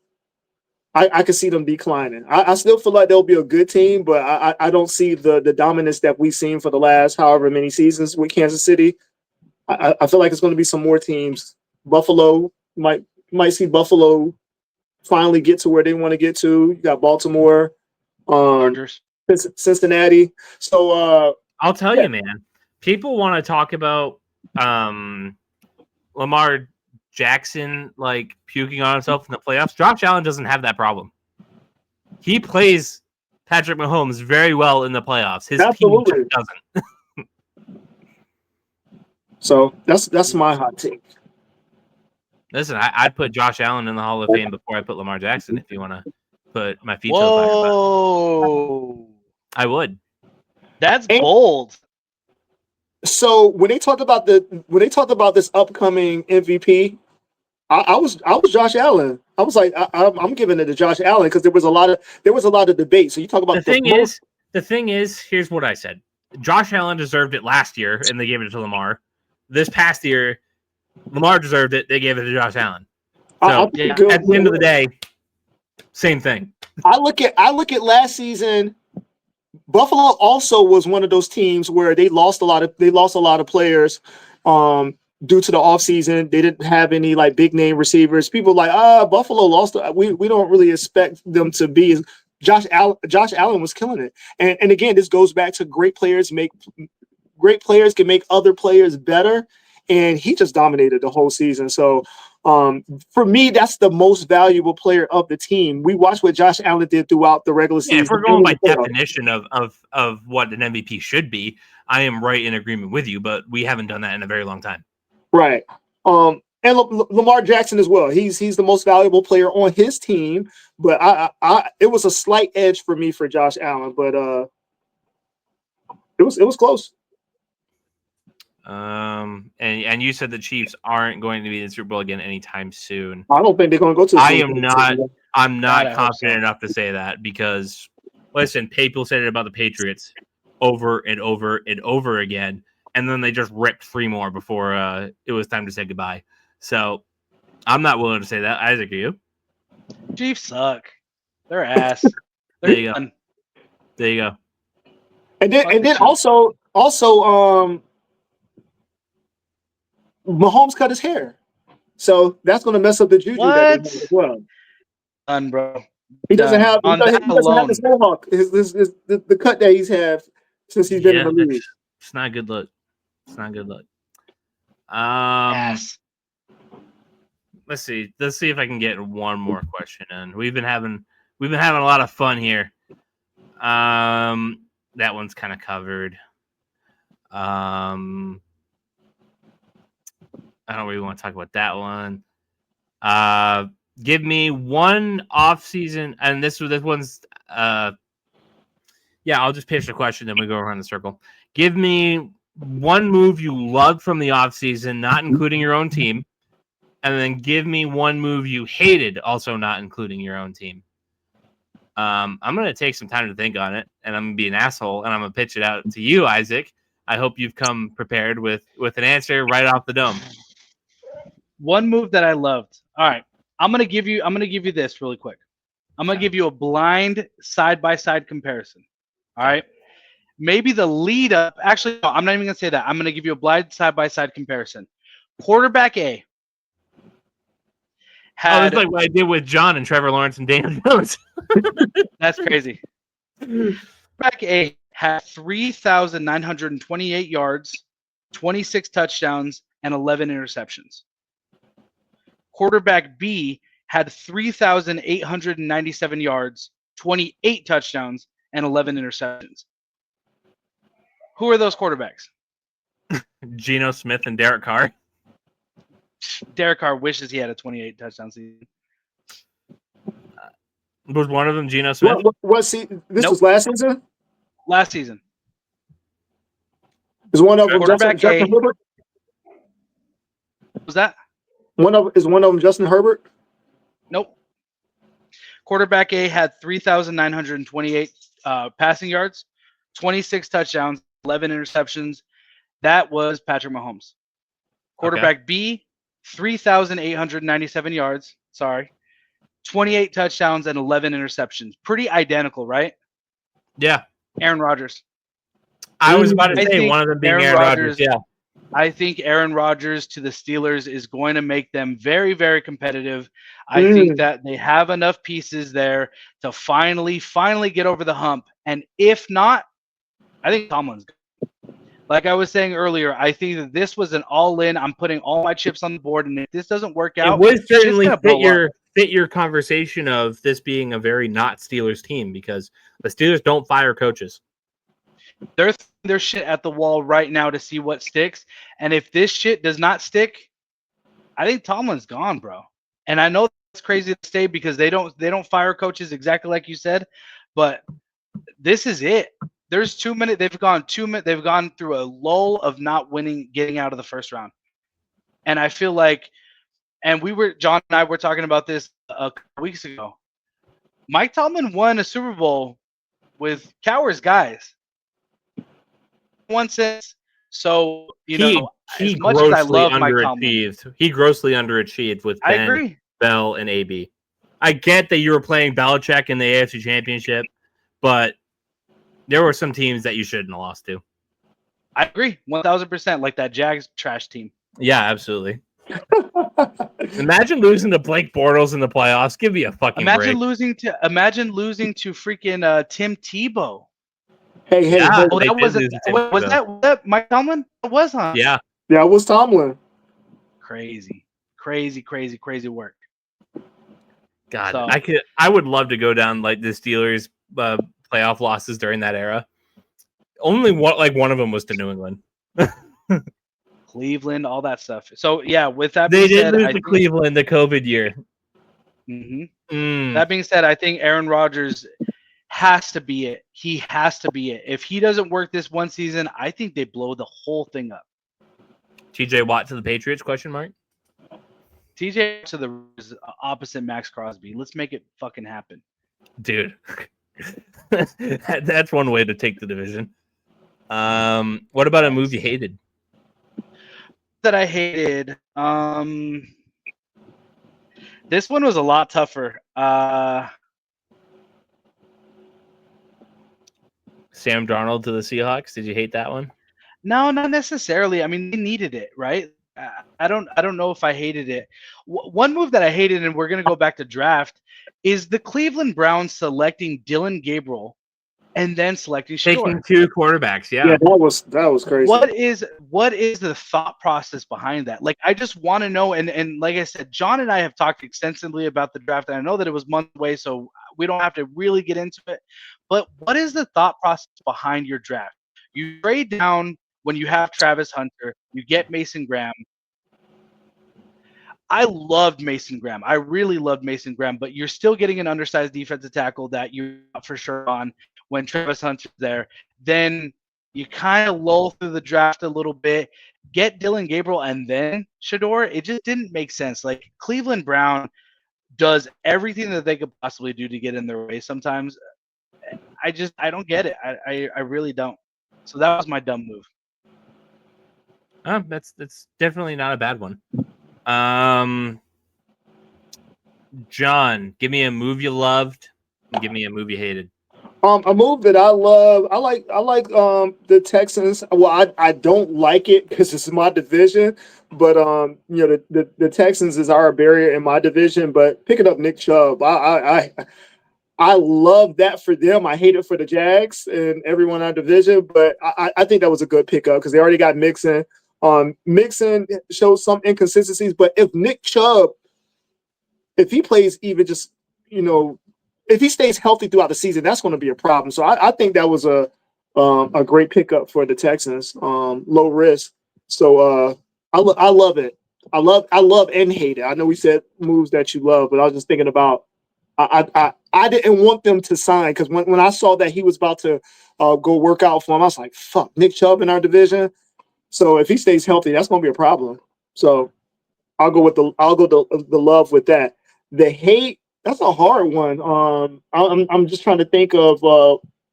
I can see them declining. I still feel like they'll be a good team, but I don't see the dominance that we've seen for the last however many seasons with Kansas City. I feel like it's going to be some more teams. Buffalo might see Buffalo finally get to where they want to get to. You got Baltimore, Rodgers. Cincinnati. So I'll tell you, man. People want to talk about Lamar Jackson like puking on himself in the playoffs. Josh Allen doesn't have that problem. He plays Patrick Mahomes very well in the playoffs. His team doesn't. So that's my hot take. Listen, I'd put Josh Allen in the Hall of Fame before I put Lamar Jackson. If you want to put my feet to the fire, whoa, I would. That's bold. So when they talked about this upcoming MVP, I was Josh Allen. I was like, I'm giving it to Josh Allen because there was a lot of debate. So you talk about the thing is, here's what I said. Josh Allen deserved it last year, and they gave it to Lamar. This past year, Lamar deserved it. They gave it to Josh Allen. So at the end of the day, same thing. I look at last season. Buffalo also was one of those teams where they lost a lot of players due to the offseason. They didn't have any like big name receivers. People like, Buffalo lost. We don't really expect them to be. Josh Allen was killing it. And again, this goes back to great players can make other players better. And he just dominated the whole season. So for me, that's the most valuable player of the team. We watched what Josh Allen did throughout the regular season. If we're going by definition of what an MVP should be, I am right in agreement with you, but we haven't done that in a very long time. Right. And Lamar Jackson as well. He's the most valuable player on his team, but it was a slight edge for me for Josh Allen, but it was close. And you said the Chiefs aren't going to be in the Super Bowl again anytime soon. I don't think they're going to go to. I'm not confident enough to say that because listen, people said it about the Patriots over and over and over again, and then they just ripped 3 more before it was time to say goodbye. So I'm not willing to say that. Isaac, are you? Chiefs suck. They're ass. There you go. There you go. And then also Mahomes cut his hair, so that's going to mess up the juju that they have as well. Bro. He doesn't have his mohawk. The cut that he's had since he's been in the league. It's not a good look. It's not a good look. Yes. Let's see if I can get one more question in. We've been having a lot of fun here. That one's kind of covered. I don't really want to talk about that one. Give me one off-season, and this one's I'll just pitch the question, then we go around the circle. Give me one move you loved from the off-season, not including your own team, and then give me one move you hated, also not including your own team. I'm going to take some time to think on it, and I'm going to be an asshole, and I'm going to pitch it out to you, Isaac. I hope you've come prepared with an answer right off the dome. One move that I loved. All right. I'm gonna give you this really quick. I'm gonna give you a blind side-by-side comparison. All right. Maybe the lead up. Actually, no, I'm not even gonna say that. I'm gonna give you a blind side-by-side comparison. Quarterback A that's like what I did with John and Trevor Lawrence and Daniel Jones. That's crazy. Quarterback A had 3,928 yards, 26 touchdowns, and 11 interceptions. Quarterback B had 3,897 yards, 28 touchdowns, and 11 interceptions. Who are those quarterbacks? Geno Smith and Derek Carr. Derek Carr wishes he had a 28 touchdown season. Was one of them Geno Smith? Was was last season? Last season. Is one of them Justin Herbert? Was that? Is one of them Justin Herbert? Nope. Quarterback A had 3,928 passing yards, 26 touchdowns, 11 interceptions. That was Patrick Mahomes. Quarterback B, 3,897 yards. 28 touchdowns and 11 interceptions. Pretty identical, right? Yeah. Aaron Rodgers. I was about to say one of them being Aaron Rodgers. Yeah. I think Aaron Rodgers to the Steelers is going to make them very, very competitive. I think that they have enough pieces there to finally get over the hump. And if not, I think Tomlin's good. Like I was saying earlier, I think that this was an all-in. I'm putting all my chips on the board, and if this doesn't work out, it would certainly fit your conversation of this being a very not Steelers team because the Steelers don't fire coaches. They're throwing their shit at the wall right now to see what sticks. And if this shit does not stick, I think Tomlin's gone, bro. And I know that's crazy to say because they don't fire coaches exactly like you said, but this is it. There's 2 minutes. They've gone through a lull of not winning, getting out of the first round. And I feel like, and John and I were talking about this a couple weeks ago. Mike Tomlin won a Super Bowl with Cowher's guys. One sense. So, as much as I love Mike Tomlin, he grossly underachieved with Ben, Bell, and AB. I get that you were playing Belichick in the AFC Championship, but there were some teams that you shouldn't have lost to. I agree, 1,000%. Like that Jags trash team. Yeah, absolutely. Imagine losing to Blake Bortles in the playoffs. Give me a fucking break. Imagine losing to freaking Tim Tebow. Hey. Yeah. Oh, was that Mike Tomlin? It was, huh? Yeah. Yeah, it was Tomlin. Crazy work. God, so, I would love to go down like the Steelers playoff losses during that era. Only one of them was to New England. Cleveland, all that stuff. So yeah, with that being said, lose to Cleveland the COVID year. That being said, I think Aaron Rodgers has to be it. He has to be it. If he doesn't work this one season, I think they blow the whole thing up. TJ Watt to the Patriots? ? TJ to the opposite Max Crosby. Let's make it fucking happen, dude. That's one way to take the division. What about a move you hated? That I hated. This one was a lot tougher. Sam Darnold to the Seahawks. Did you hate that one? No, not necessarily. I mean, they needed it, right? I don't know if I hated it. One move that I hated, and we're gonna go back to draft, is the Cleveland Browns selecting Dylan Gabriel and then selecting taking two quarterbacks. Yeah, that was crazy. What is the thought process behind that? Like, I just want to know. And like I said, John and I have talked extensively about the draft, and I know that it was months away, so we don't have to really get into it. But what is the thought process behind your draft? You trade down when you have Travis Hunter, you get Mason Graham. I loved Mason Graham. I really loved Mason Graham, but you're still getting an undersized defensive tackle that you're not for sure on when Travis Hunter's there. Then you kind of lull through the draft a little bit, get Dylan Gabriel, and then Shedeur. It just didn't make sense. Like, Cleveland Brown does everything that they could possibly do to get in their way sometimes. I don't get it. I really don't. So that was my dumb move. That's definitely not a bad one. John, give me a move you loved and give me a move you hated. A move that I love, I like the Texans. Well, I don't like it because it's my division, but the Texans is our barrier in my division. But picking up Nick Chubb, I love that for them. I hate it for the Jags and everyone in our division, but I think that was a good pickup because they already got Mixon. Mixon shows some inconsistencies, but if Nick Chubb, if he plays even just, if he stays healthy throughout the season, that's going to be a problem. So I think that was a great pickup for the Texans, low risk. So I love it. I love and hate it. I know we said moves that you love, but I was just thinking about I didn't want them to sign because when I saw that he was about to go work out for him, I was like, fuck, Nick Chubb in our division. So if he stays healthy, that's going to be a problem. So I'll go the love with that. The hate, That's a hard one. I'm just trying to think of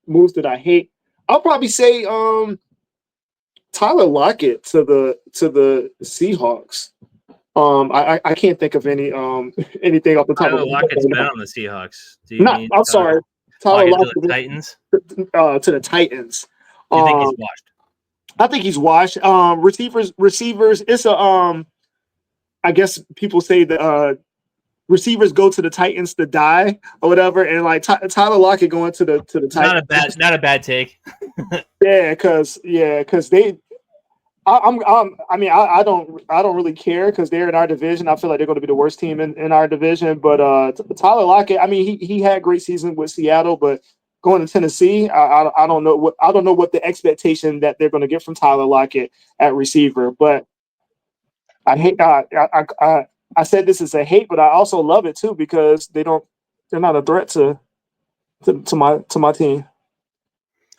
moves that I hate. I'll probably say Tyler Lockett to the Seahawks. I can't think of any anything off the top of Tyler my head. Lockett's been on the Seahawks. Do you Not, mean I'm sorry, Tyler Lockett to the Lockett Titans? to the Titans. You think he's washed? I think he's washed. Receivers. It's a I guess people say the receivers go to the Titans to die or whatever, and like Tyler Lockett going to the Titans. Not a bad take. because they. I don't really care because they're in our division. I feel like they're going to be the worst team in our division. But Tyler Lockett, I mean, he had a great season with Seattle, but going to Tennessee, I don't know what the expectation that they're going to get from Tyler Lockett at receiver. But I hate I said this is a hate, but I also love it too because they're not a threat to my team.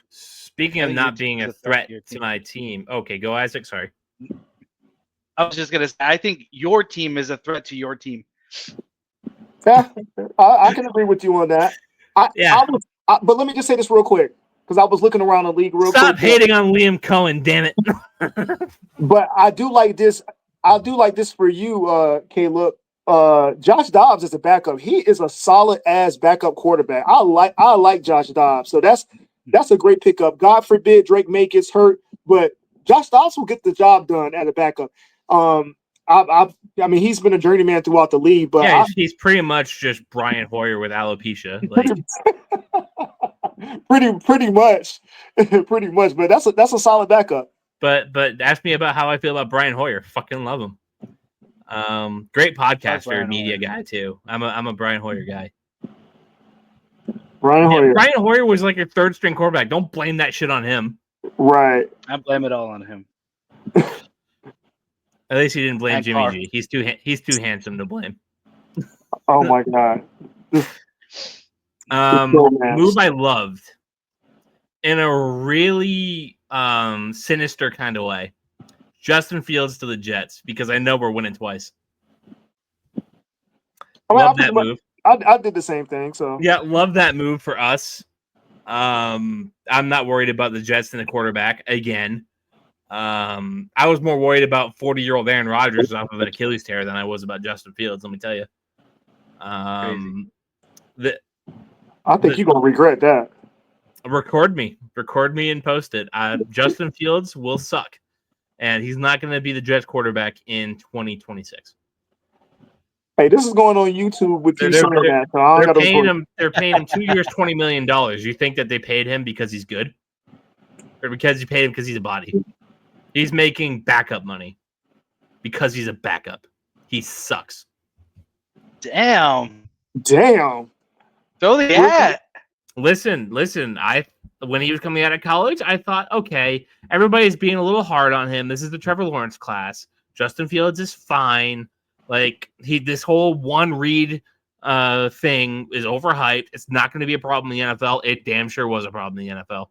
Speaking of not being a threat to my team, okay, go Isaac. Sorry, I was just gonna say I think your team is a threat to your team. Yeah, I can agree with you on that. But let me just say this real quick because I was looking around the league real quick. Stop hating on Liam Cohen, damn it! But I do like this. I do like this for you, Kaleb. Josh Dobbs is a backup. He is a solid ass backup quarterback. I like Josh Dobbs. So that's a great pickup. God forbid Drake May gets hurt, but Josh Dobbs will get the job done at a backup. I mean, he's been a journeyman throughout the league, but yeah, he's pretty much just Brian Hoyer with alopecia. Like pretty much. But that's a solid backup. But ask me about how I feel about Brian Hoyer. Fucking love him. Great podcaster, media guy too. I'm a Brian Hoyer guy. Brian Hoyer was like your third string quarterback. Don't blame that shit on him. Right. I blame it all on him. At least he didn't blame Jimmy G. He's too handsome to blame. Oh my god. Move I loved in a really sinister kind of way. Justin Fields to the Jets because I know we're winning twice. Love that move. I did the same thing. So yeah, love that move for us. I'm not worried about the Jets and the quarterback again. I was more worried about 40-year-old Aaron Rodgers off of an Achilles tear than I was about Justin Fields. Let me tell you. I think you're gonna regret that. Record me and post it. Justin Fields will suck, and he's not going to be the Jets quarterback in 2026. Hey, this is going on YouTube with you saying that. So they're paying him 2 years, $20 million. You think that they paid him because he's good, or because you paid him because he's a body? He's making backup money because he's a backup. He sucks. Damn. Throw the hat. Listen. When he was coming out of college, I thought, okay, everybody's being a little hard on him. This is the Trevor Lawrence class. Justin Fields is fine. Like this whole one read thing is overhyped. It's not going to be a problem in the NFL. It damn sure was a problem in the NFL.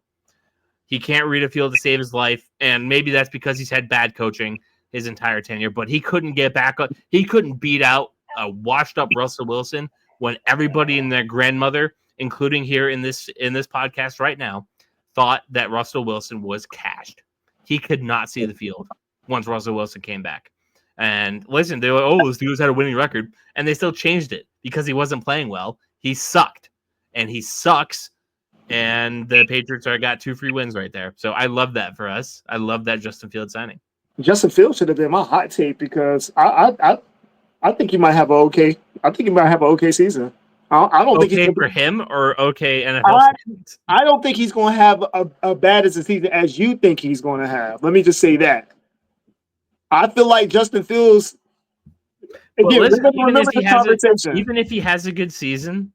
He can't read a field to save his life, and maybe that's because he's had bad coaching his entire tenure. But he couldn't get back up. He couldn't beat out a washed-up Russell Wilson when everybody and their grandmother, including here in this podcast right now, thought that Russell Wilson was cashed. He could not see the field once Russell Wilson came back. And listen, they were like, this dude's had a winning record, and they still changed it because he wasn't playing well. He sucked, and he sucks. And the Patriots got 2 free wins right there. So I love that for us. I love that Justin Fields signing. Justin Fields should have been my hot take because I think he might have an okay. I think he might have an okay season. I don't think he's for him or okay NFL. I don't think he's going to have a bad as a season as you think he's going to have. Let me just say that. I feel like Justin Fields. Again, even if he has a good season,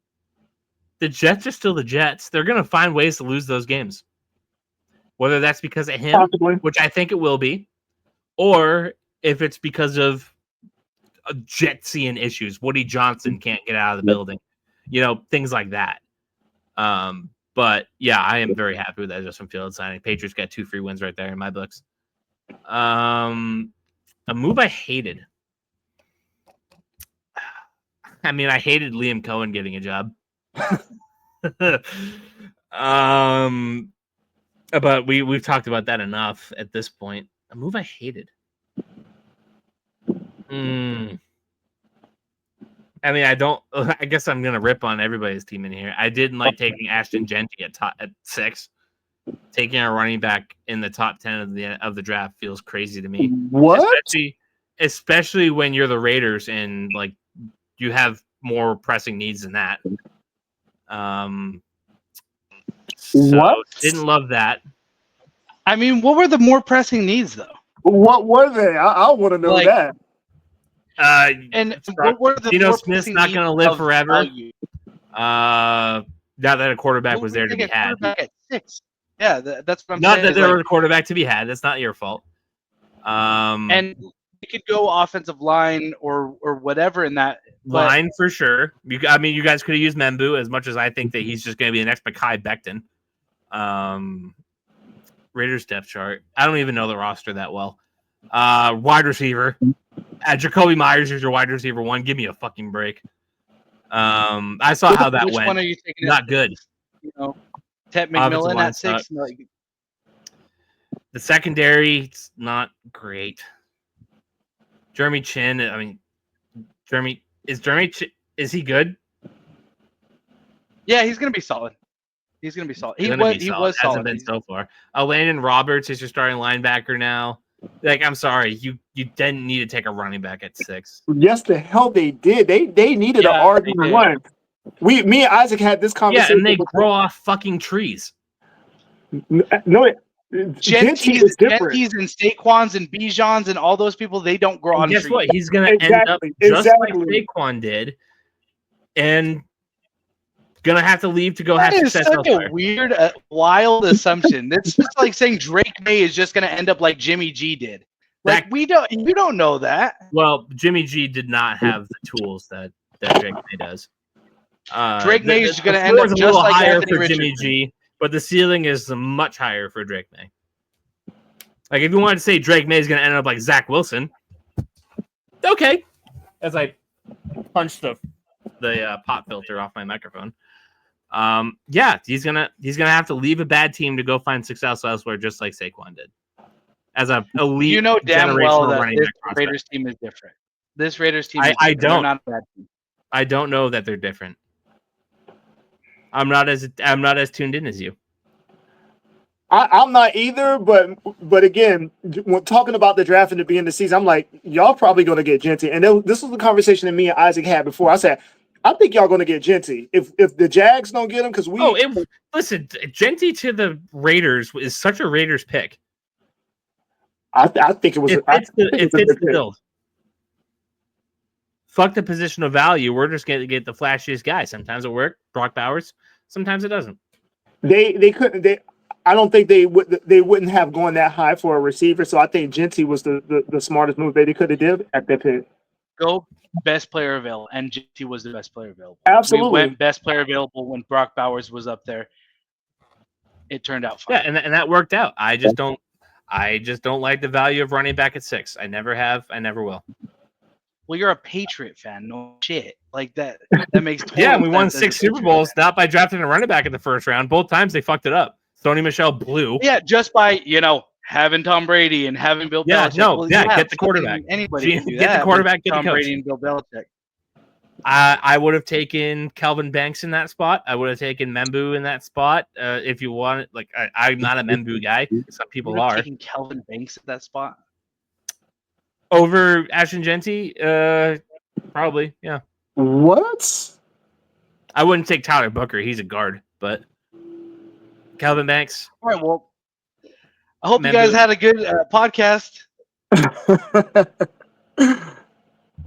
the Jets are still the Jets. They're going to find ways to lose those games. Whether that's because of him, possibly, which I think it will be, or if it's because of Jetsian issues. Woody Johnson can't get out of the building. Things like that. But yeah, I am very happy with that Justin Fields signing. Patriots got 2 free wins right there in my books. A move I hated. I mean, I hated Liam Cohen getting a job. But we've talked about that enough at this point. A move I hated. I mean, I guess I'm gonna rip on everybody's team in here. I didn't like taking Ashton Genty at 6. Taking a running back in the top 10 of the draft feels crazy to me. What? Especially when you're the Raiders and like you have more pressing needs than that. So didn't love that. I mean, what were the more pressing needs though? What were they? I want to know that. And what were the Geno more Smith's pressing not needs going to live of forever. value? Now that a quarterback was there to be had. Quarterback at 6. Yeah, that's what I'm not saying. Not that there was a quarterback to be had. That's not your fault. And you could go offensive line or whatever in that line for sure. You guys could have used Membu as much as I think that he's just going to be the next Mekhi Becton. Raiders depth chart. I don't even know the roster that well. Wide receiver. Jacoby Myers is your wide receiver 1. Give me a fucking break. I saw how that went. Which one are you taking? Not good. Ted McMillan at 6. The secondary, it's not great. Jeremy Chin. I mean, is he good? Yeah, he's gonna be solid. He was solid. Hasn't been so far. Landon Roberts is your starting linebacker now. Like, I'm sorry, you didn't need to take a running back at 6. Yes, the hell they did. They needed an RB1. Me and Isaac had this conversation. Yeah, and they grow off fucking trees. No, Genty's is different. Genty's and Saquons and Bijans and all those people, they don't grow on trees. Guess what? He's gonna end up just like Saquon did, and gonna have to leave to go have success elsewhere. That is such a weird, wild assumption. That's just like saying Drake May is just gonna end up like Jimmy G did. Like you don't know that. Well, Jimmy G did not have the tools that Drake May does. Drake May is gonna end up just like higher Anthony for Richardson. Jimmy G, but the ceiling is much higher for Drake May. Like, if you wanted to say Drake May is gonna end up like Zach Wilson, okay. As I punched the pop filter off my microphone. Yeah, he's gonna have to leave a bad team to go find success elsewhere, just like Saquon did. As a elite, damn well that this Raiders team is different. This Raiders team, I don't. They're not a bad team. I don't know that they're different. I'm not as tuned in as you. I'm not either, but again, when talking about the draft and the beginning of the season, I'm like, y'all probably going to get Genty. And this was the conversation that me and Isaac had before. I said, I think y'all going to get Genty if the Jags don't get him, because listen, Genty to the Raiders is such a Raiders pick. I think it was. It fits the build. Fuck the position of value. We're just going to get the flashiest guy. Sometimes it works. Brock Bowers. Sometimes it doesn't. They couldn't. I don't think they wouldn't have gone that high for a receiver. So I think Genty was the smartest move they could have did at that pick. Go best player available, and Genty was the best player available. Absolutely, we went best player available when Brock Bowers was up there. It turned out fine. Yeah, and that worked out. I just don't like the value of running back at 6. I never have. I never will. Well, you're a Patriot fan. No shit. Like that makes total yeah, we won sense 6 Super Bowls, not by drafting a running back in the first round. Both times they fucked it up. Sony Michel blew. Yeah, just by, having Tom Brady and having Bill Belichick. Get the quarterback. Anybody can do get that the quarterback, get Tom the coach. Brady and Bill Belichick. I would have taken Kelvin Banks in that spot. I would have taken Membu in that spot. If you want it, like I'm not a Membu guy. Some people are. Taking Kelvin Banks at that spot over Ashton Genty, probably. Yeah. What? I wouldn't take Tyler Booker. He's a guard, but Kelvin Banks. All right. Well, I hope you guys had a good podcast.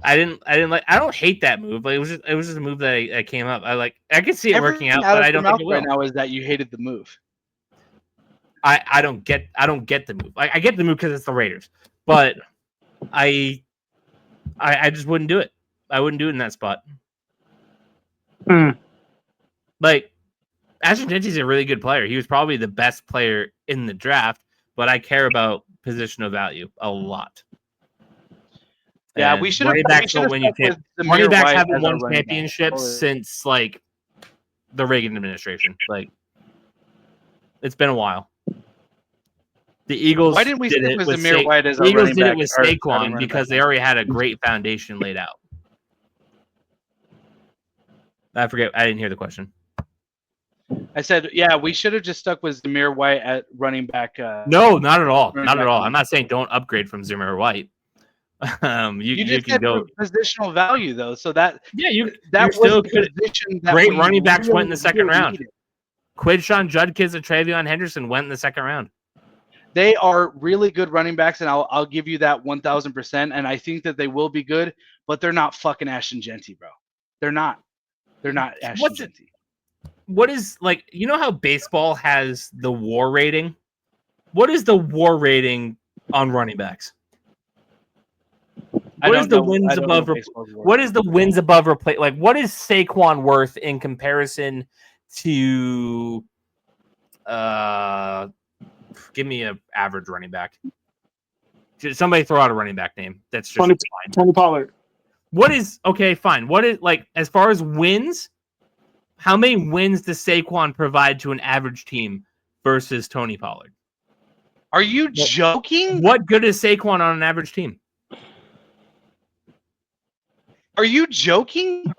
I don't hate that move. Like, it was just a move that came up. I could see it working out, but I don't think it will. Right now is that you hated the move. I don't get the move. I get the move because it's the Raiders, but I just wouldn't do it. I wouldn't do it in that spot. Like, Ashton Genty's a really good player. He was probably the best player in the draft, but I care about position of value a lot. Yeah, we should have. Running backs don't win you. Running backs haven't won championships since like the Reagan administration. Like, it's been a while. The Eagles. Why didn't we stick with Zamir White as our Eagles running back? did it with Saquon because they already had a great foundation laid out. I forget. I didn't hear the question. I said, yeah, we should have just stuck with Zamir White at running back. No, not at all. Not at all. I'm not saying don't upgrade from Zamir White. You just can go positional value though, so that that was still good. Great running backs went in the second round. Quidshawn Judkins and Travion Henderson went in the second round. They are really good running backs, and I'll give you that 1,000%. And I think that they will be good, but they're not fucking Ashton Genty, bro. They're not. They're not Ashton Genty. What is, like, you know how baseball has the WAR rating? What is the WAR rating on running backs? What is the wins above replace? Like, what is Saquon worth in comparison to? Give me an average running back. Somebody throw out a running back name. That's just fine. Tony Pollard. What is okay? Fine. What is, like, as far as wins? How many wins does Saquon provide to an average team versus Tony Pollard? Are you joking? What good is Saquon on an average team? Are you joking?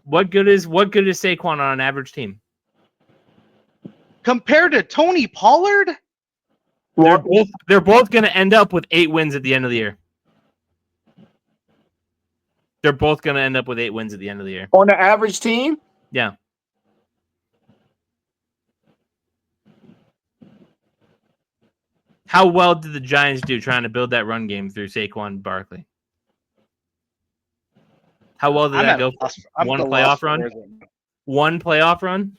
What good is Saquon on an average team? Compared to Tony Pollard? They're both going to end up with 8 wins at the end of the year. They're both going to end up with 8 wins at the end of the year. On the average team? Yeah. How well did the Giants do trying to build that run game through Saquon Barkley? How well did that go? One playoff run? One playoff run?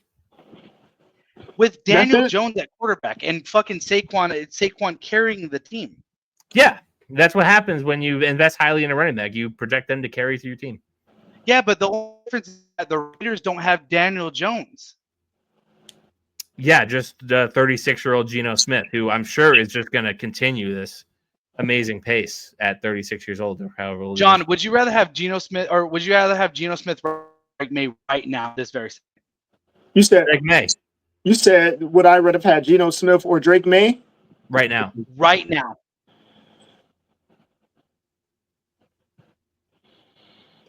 With Daniel Jones at quarterback and fucking Saquon carrying the team. Yeah, that's what happens when you invest highly in a running back. You project them to carry through your team. Yeah, but the only difference is that the Raiders don't have Daniel Jones. Yeah, just the 36-year-old Geno Smith, who I'm sure is just going to continue this amazing pace at 36 years old or however old. John, would you rather have Geno Smith or would you rather have Geno Smith Drake May right now, this very second? You said Drake May. You said, would I rather have had Geno Smith or Drake May? Right now. Right now.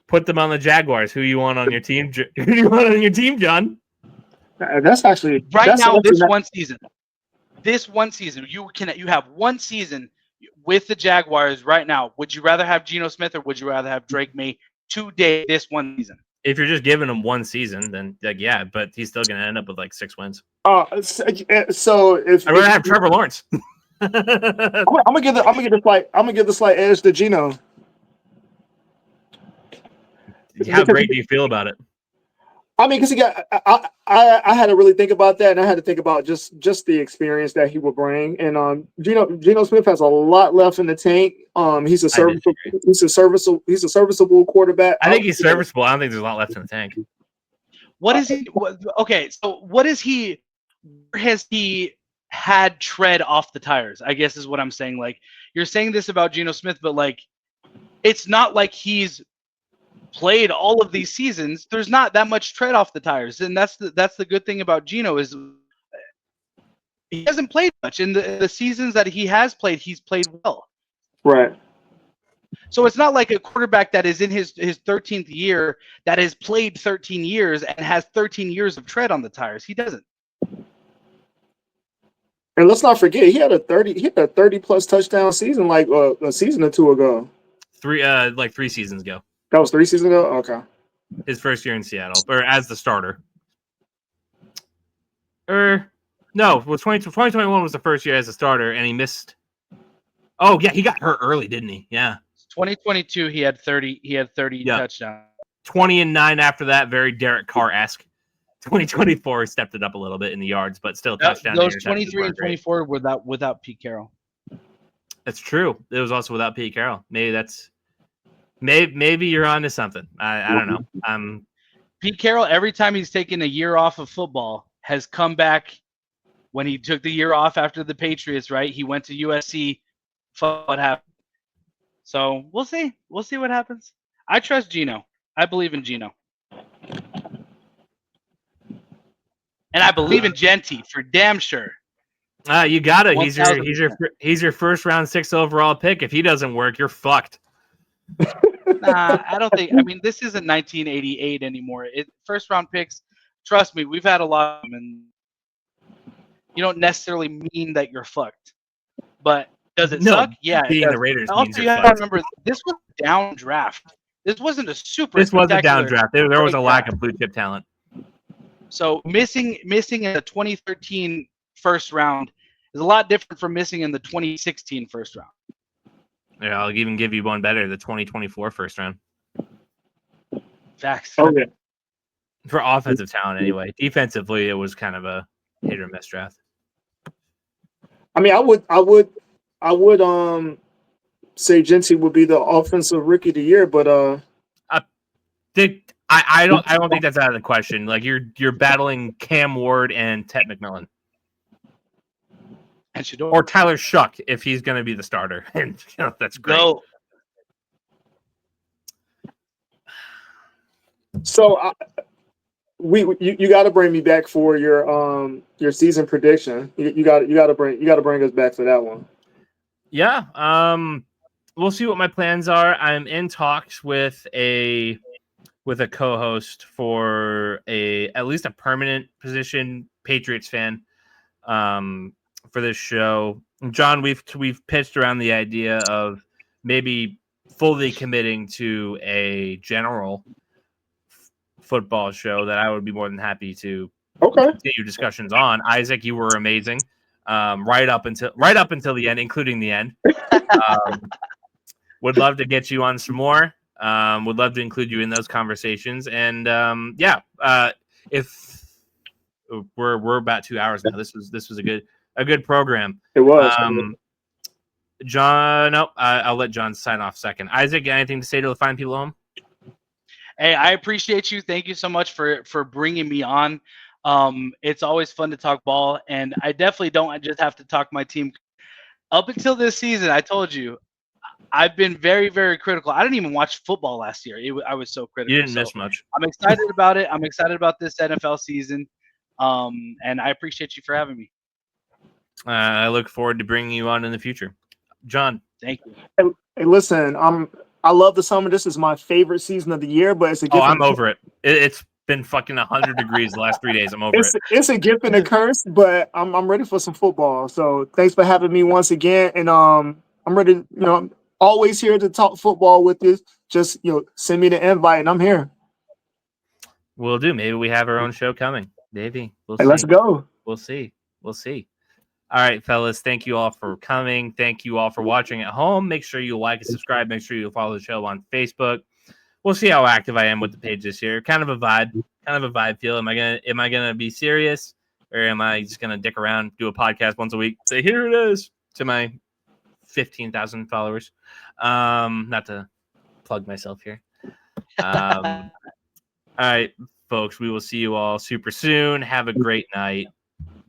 Put them on the Jaguars. Who you want on your team? Who do you want on your team, John? That's actually one season. This one season, you have one season with the Jaguars right now. Would you rather have Geno Smith or would you rather have Drake May today this one season? If you're just giving him one season, then yeah, but he's still going to end up with like 6 wins. So if I'd rather have Trevor Lawrence. I'm gonna give the slight edge to Geno. How great do you feel about it? I mean, because I had to really think about that, and I had to think about just the experience that he will bring. And Geno Smith has a lot left in the tank. He's a serviceable quarterback. I think he's serviceable. I don't think there's a lot left in the tank. What is he? Okay, so what is he? Where has he had tread off the tires? I guess is what I'm saying. Like, you're saying this about Geno Smith, but like, it's not like he's played all of these seasons. There's not that much tread off the tires, and that's the good thing about Geno is he hasn't played much. In the seasons that he has played, he's played well. Right. So it's not like a quarterback that is in his 13th year that has played 13 years and has 13 years of tread on the tires. He doesn't. And let's not forget, he had a 30 plus touchdown season like a season or two ago. 3 seasons ago. That was 3 seasons ago? Okay. His first year in Seattle, or as the starter. No, 2021 was the first year as a starter, and he missed. Oh, yeah, he got hurt early, didn't he? Yeah. 2022, he had 30 touchdowns. 20-9 after that, very Derek Carr-esque. 2024 stepped it up a little bit in the yards, but still touchdown. Those 23 and 24 were without Pete Carroll. That's true. It was also without Pete Carroll. Maybe you're onto something. I don't know. Pete Carroll, every time he's taken a year off of football, has come back. When he took the year off after the Patriots, right? He went to USC. What happened? So we'll see. We'll see what happens. I trust Geno. I believe in Geno. And I believe in Genty for damn sure. You gotta. 1000%. He's your first round 6th overall pick. If he doesn't work, you're fucked. Nah, I don't think. I mean, this isn't 1988 anymore. First round picks. Trust me, we've had a lot of them, and you don't necessarily mean that you're fucked. But does it suck? Yeah. Being the Raiders also, means you you're have to fucked. remember this was a down draft. This wasn't a super. This was a down spectacular draft. There was a lack draft. of blue chip talent. So missing in the 2013 first round is a lot different from missing in the 2016 first round. Yeah, I'll even give you one better: the 2024 first round. Facts. Okay. For offensive talent, anyway. Defensively, it was kind of a hit or miss draft. I mean, I would say Genty would be the offensive rookie of the year, but I don't think that's out of the question. Like you're battling Cam Ward and Ted McMillan. And Shador. Or Tyler Shuck if he's going to be the starter, and that's great. No. So you got to bring me back for your season prediction. You got to bring us back for that one. Yeah. We'll see what my plans are. I'm in talks with a co-host for at least a permanent position, Patriots fan. For this show, John, we've pitched around the idea of maybe fully committing to a general football show that I would be more than happy to continue discussions on. Isaac, you were amazing, right up until the end, including the end. Would love to get you on some more. Would love to include you in those conversations. And if we're about 2 hours now, this was a good program. It was. John, no, I'll let John sign off second. Isaac, got anything to say to the fine people at home? Hey, I appreciate you. Thank you so much for bringing me on. It's always fun to talk ball, and I definitely don't just have to talk my team. Up until this season, I told you, I've been very, very critical. I didn't even watch football last year. I was so critical. You didn't miss much. I'm excited about it. I'm excited about this NFL season, and I appreciate you for having me. I look forward to bringing you on in the future. John. Thank you. Hey, listen, I love the summer. This is my favorite season of the year, but it's a gift. I'm over it. It's been fucking 100 degrees the last 3 days. I'm over it. It's a gift and a curse, but I'm ready for some football. So thanks for having me once again, and I'm ready. I'm always here to talk football with you. Just send me the invite, and I'm here. We'll do. Maybe we have our own show coming. Maybe. We'll see. Let's go. We'll see. All right, fellas. Thank you all for coming. Thank you all for watching at home. Make sure you like and subscribe. Make sure you follow the show on Facebook. We'll see how active I am with the page this year. Kind of a vibe feel. Am I gonna be serious, or am I just gonna dick around, do a podcast once a week, say here it is to my 15,000 followers? Not to plug myself here. All right, folks. We will see you all super soon. Have a great night.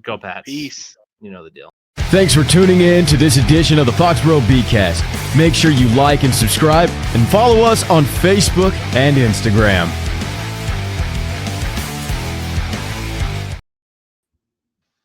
Go Pats. Peace. You know the deal. Thanks for tuning in to this edition of the Foxboro BeatCast. Make sure you like and subscribe and follow us on Facebook and Instagram.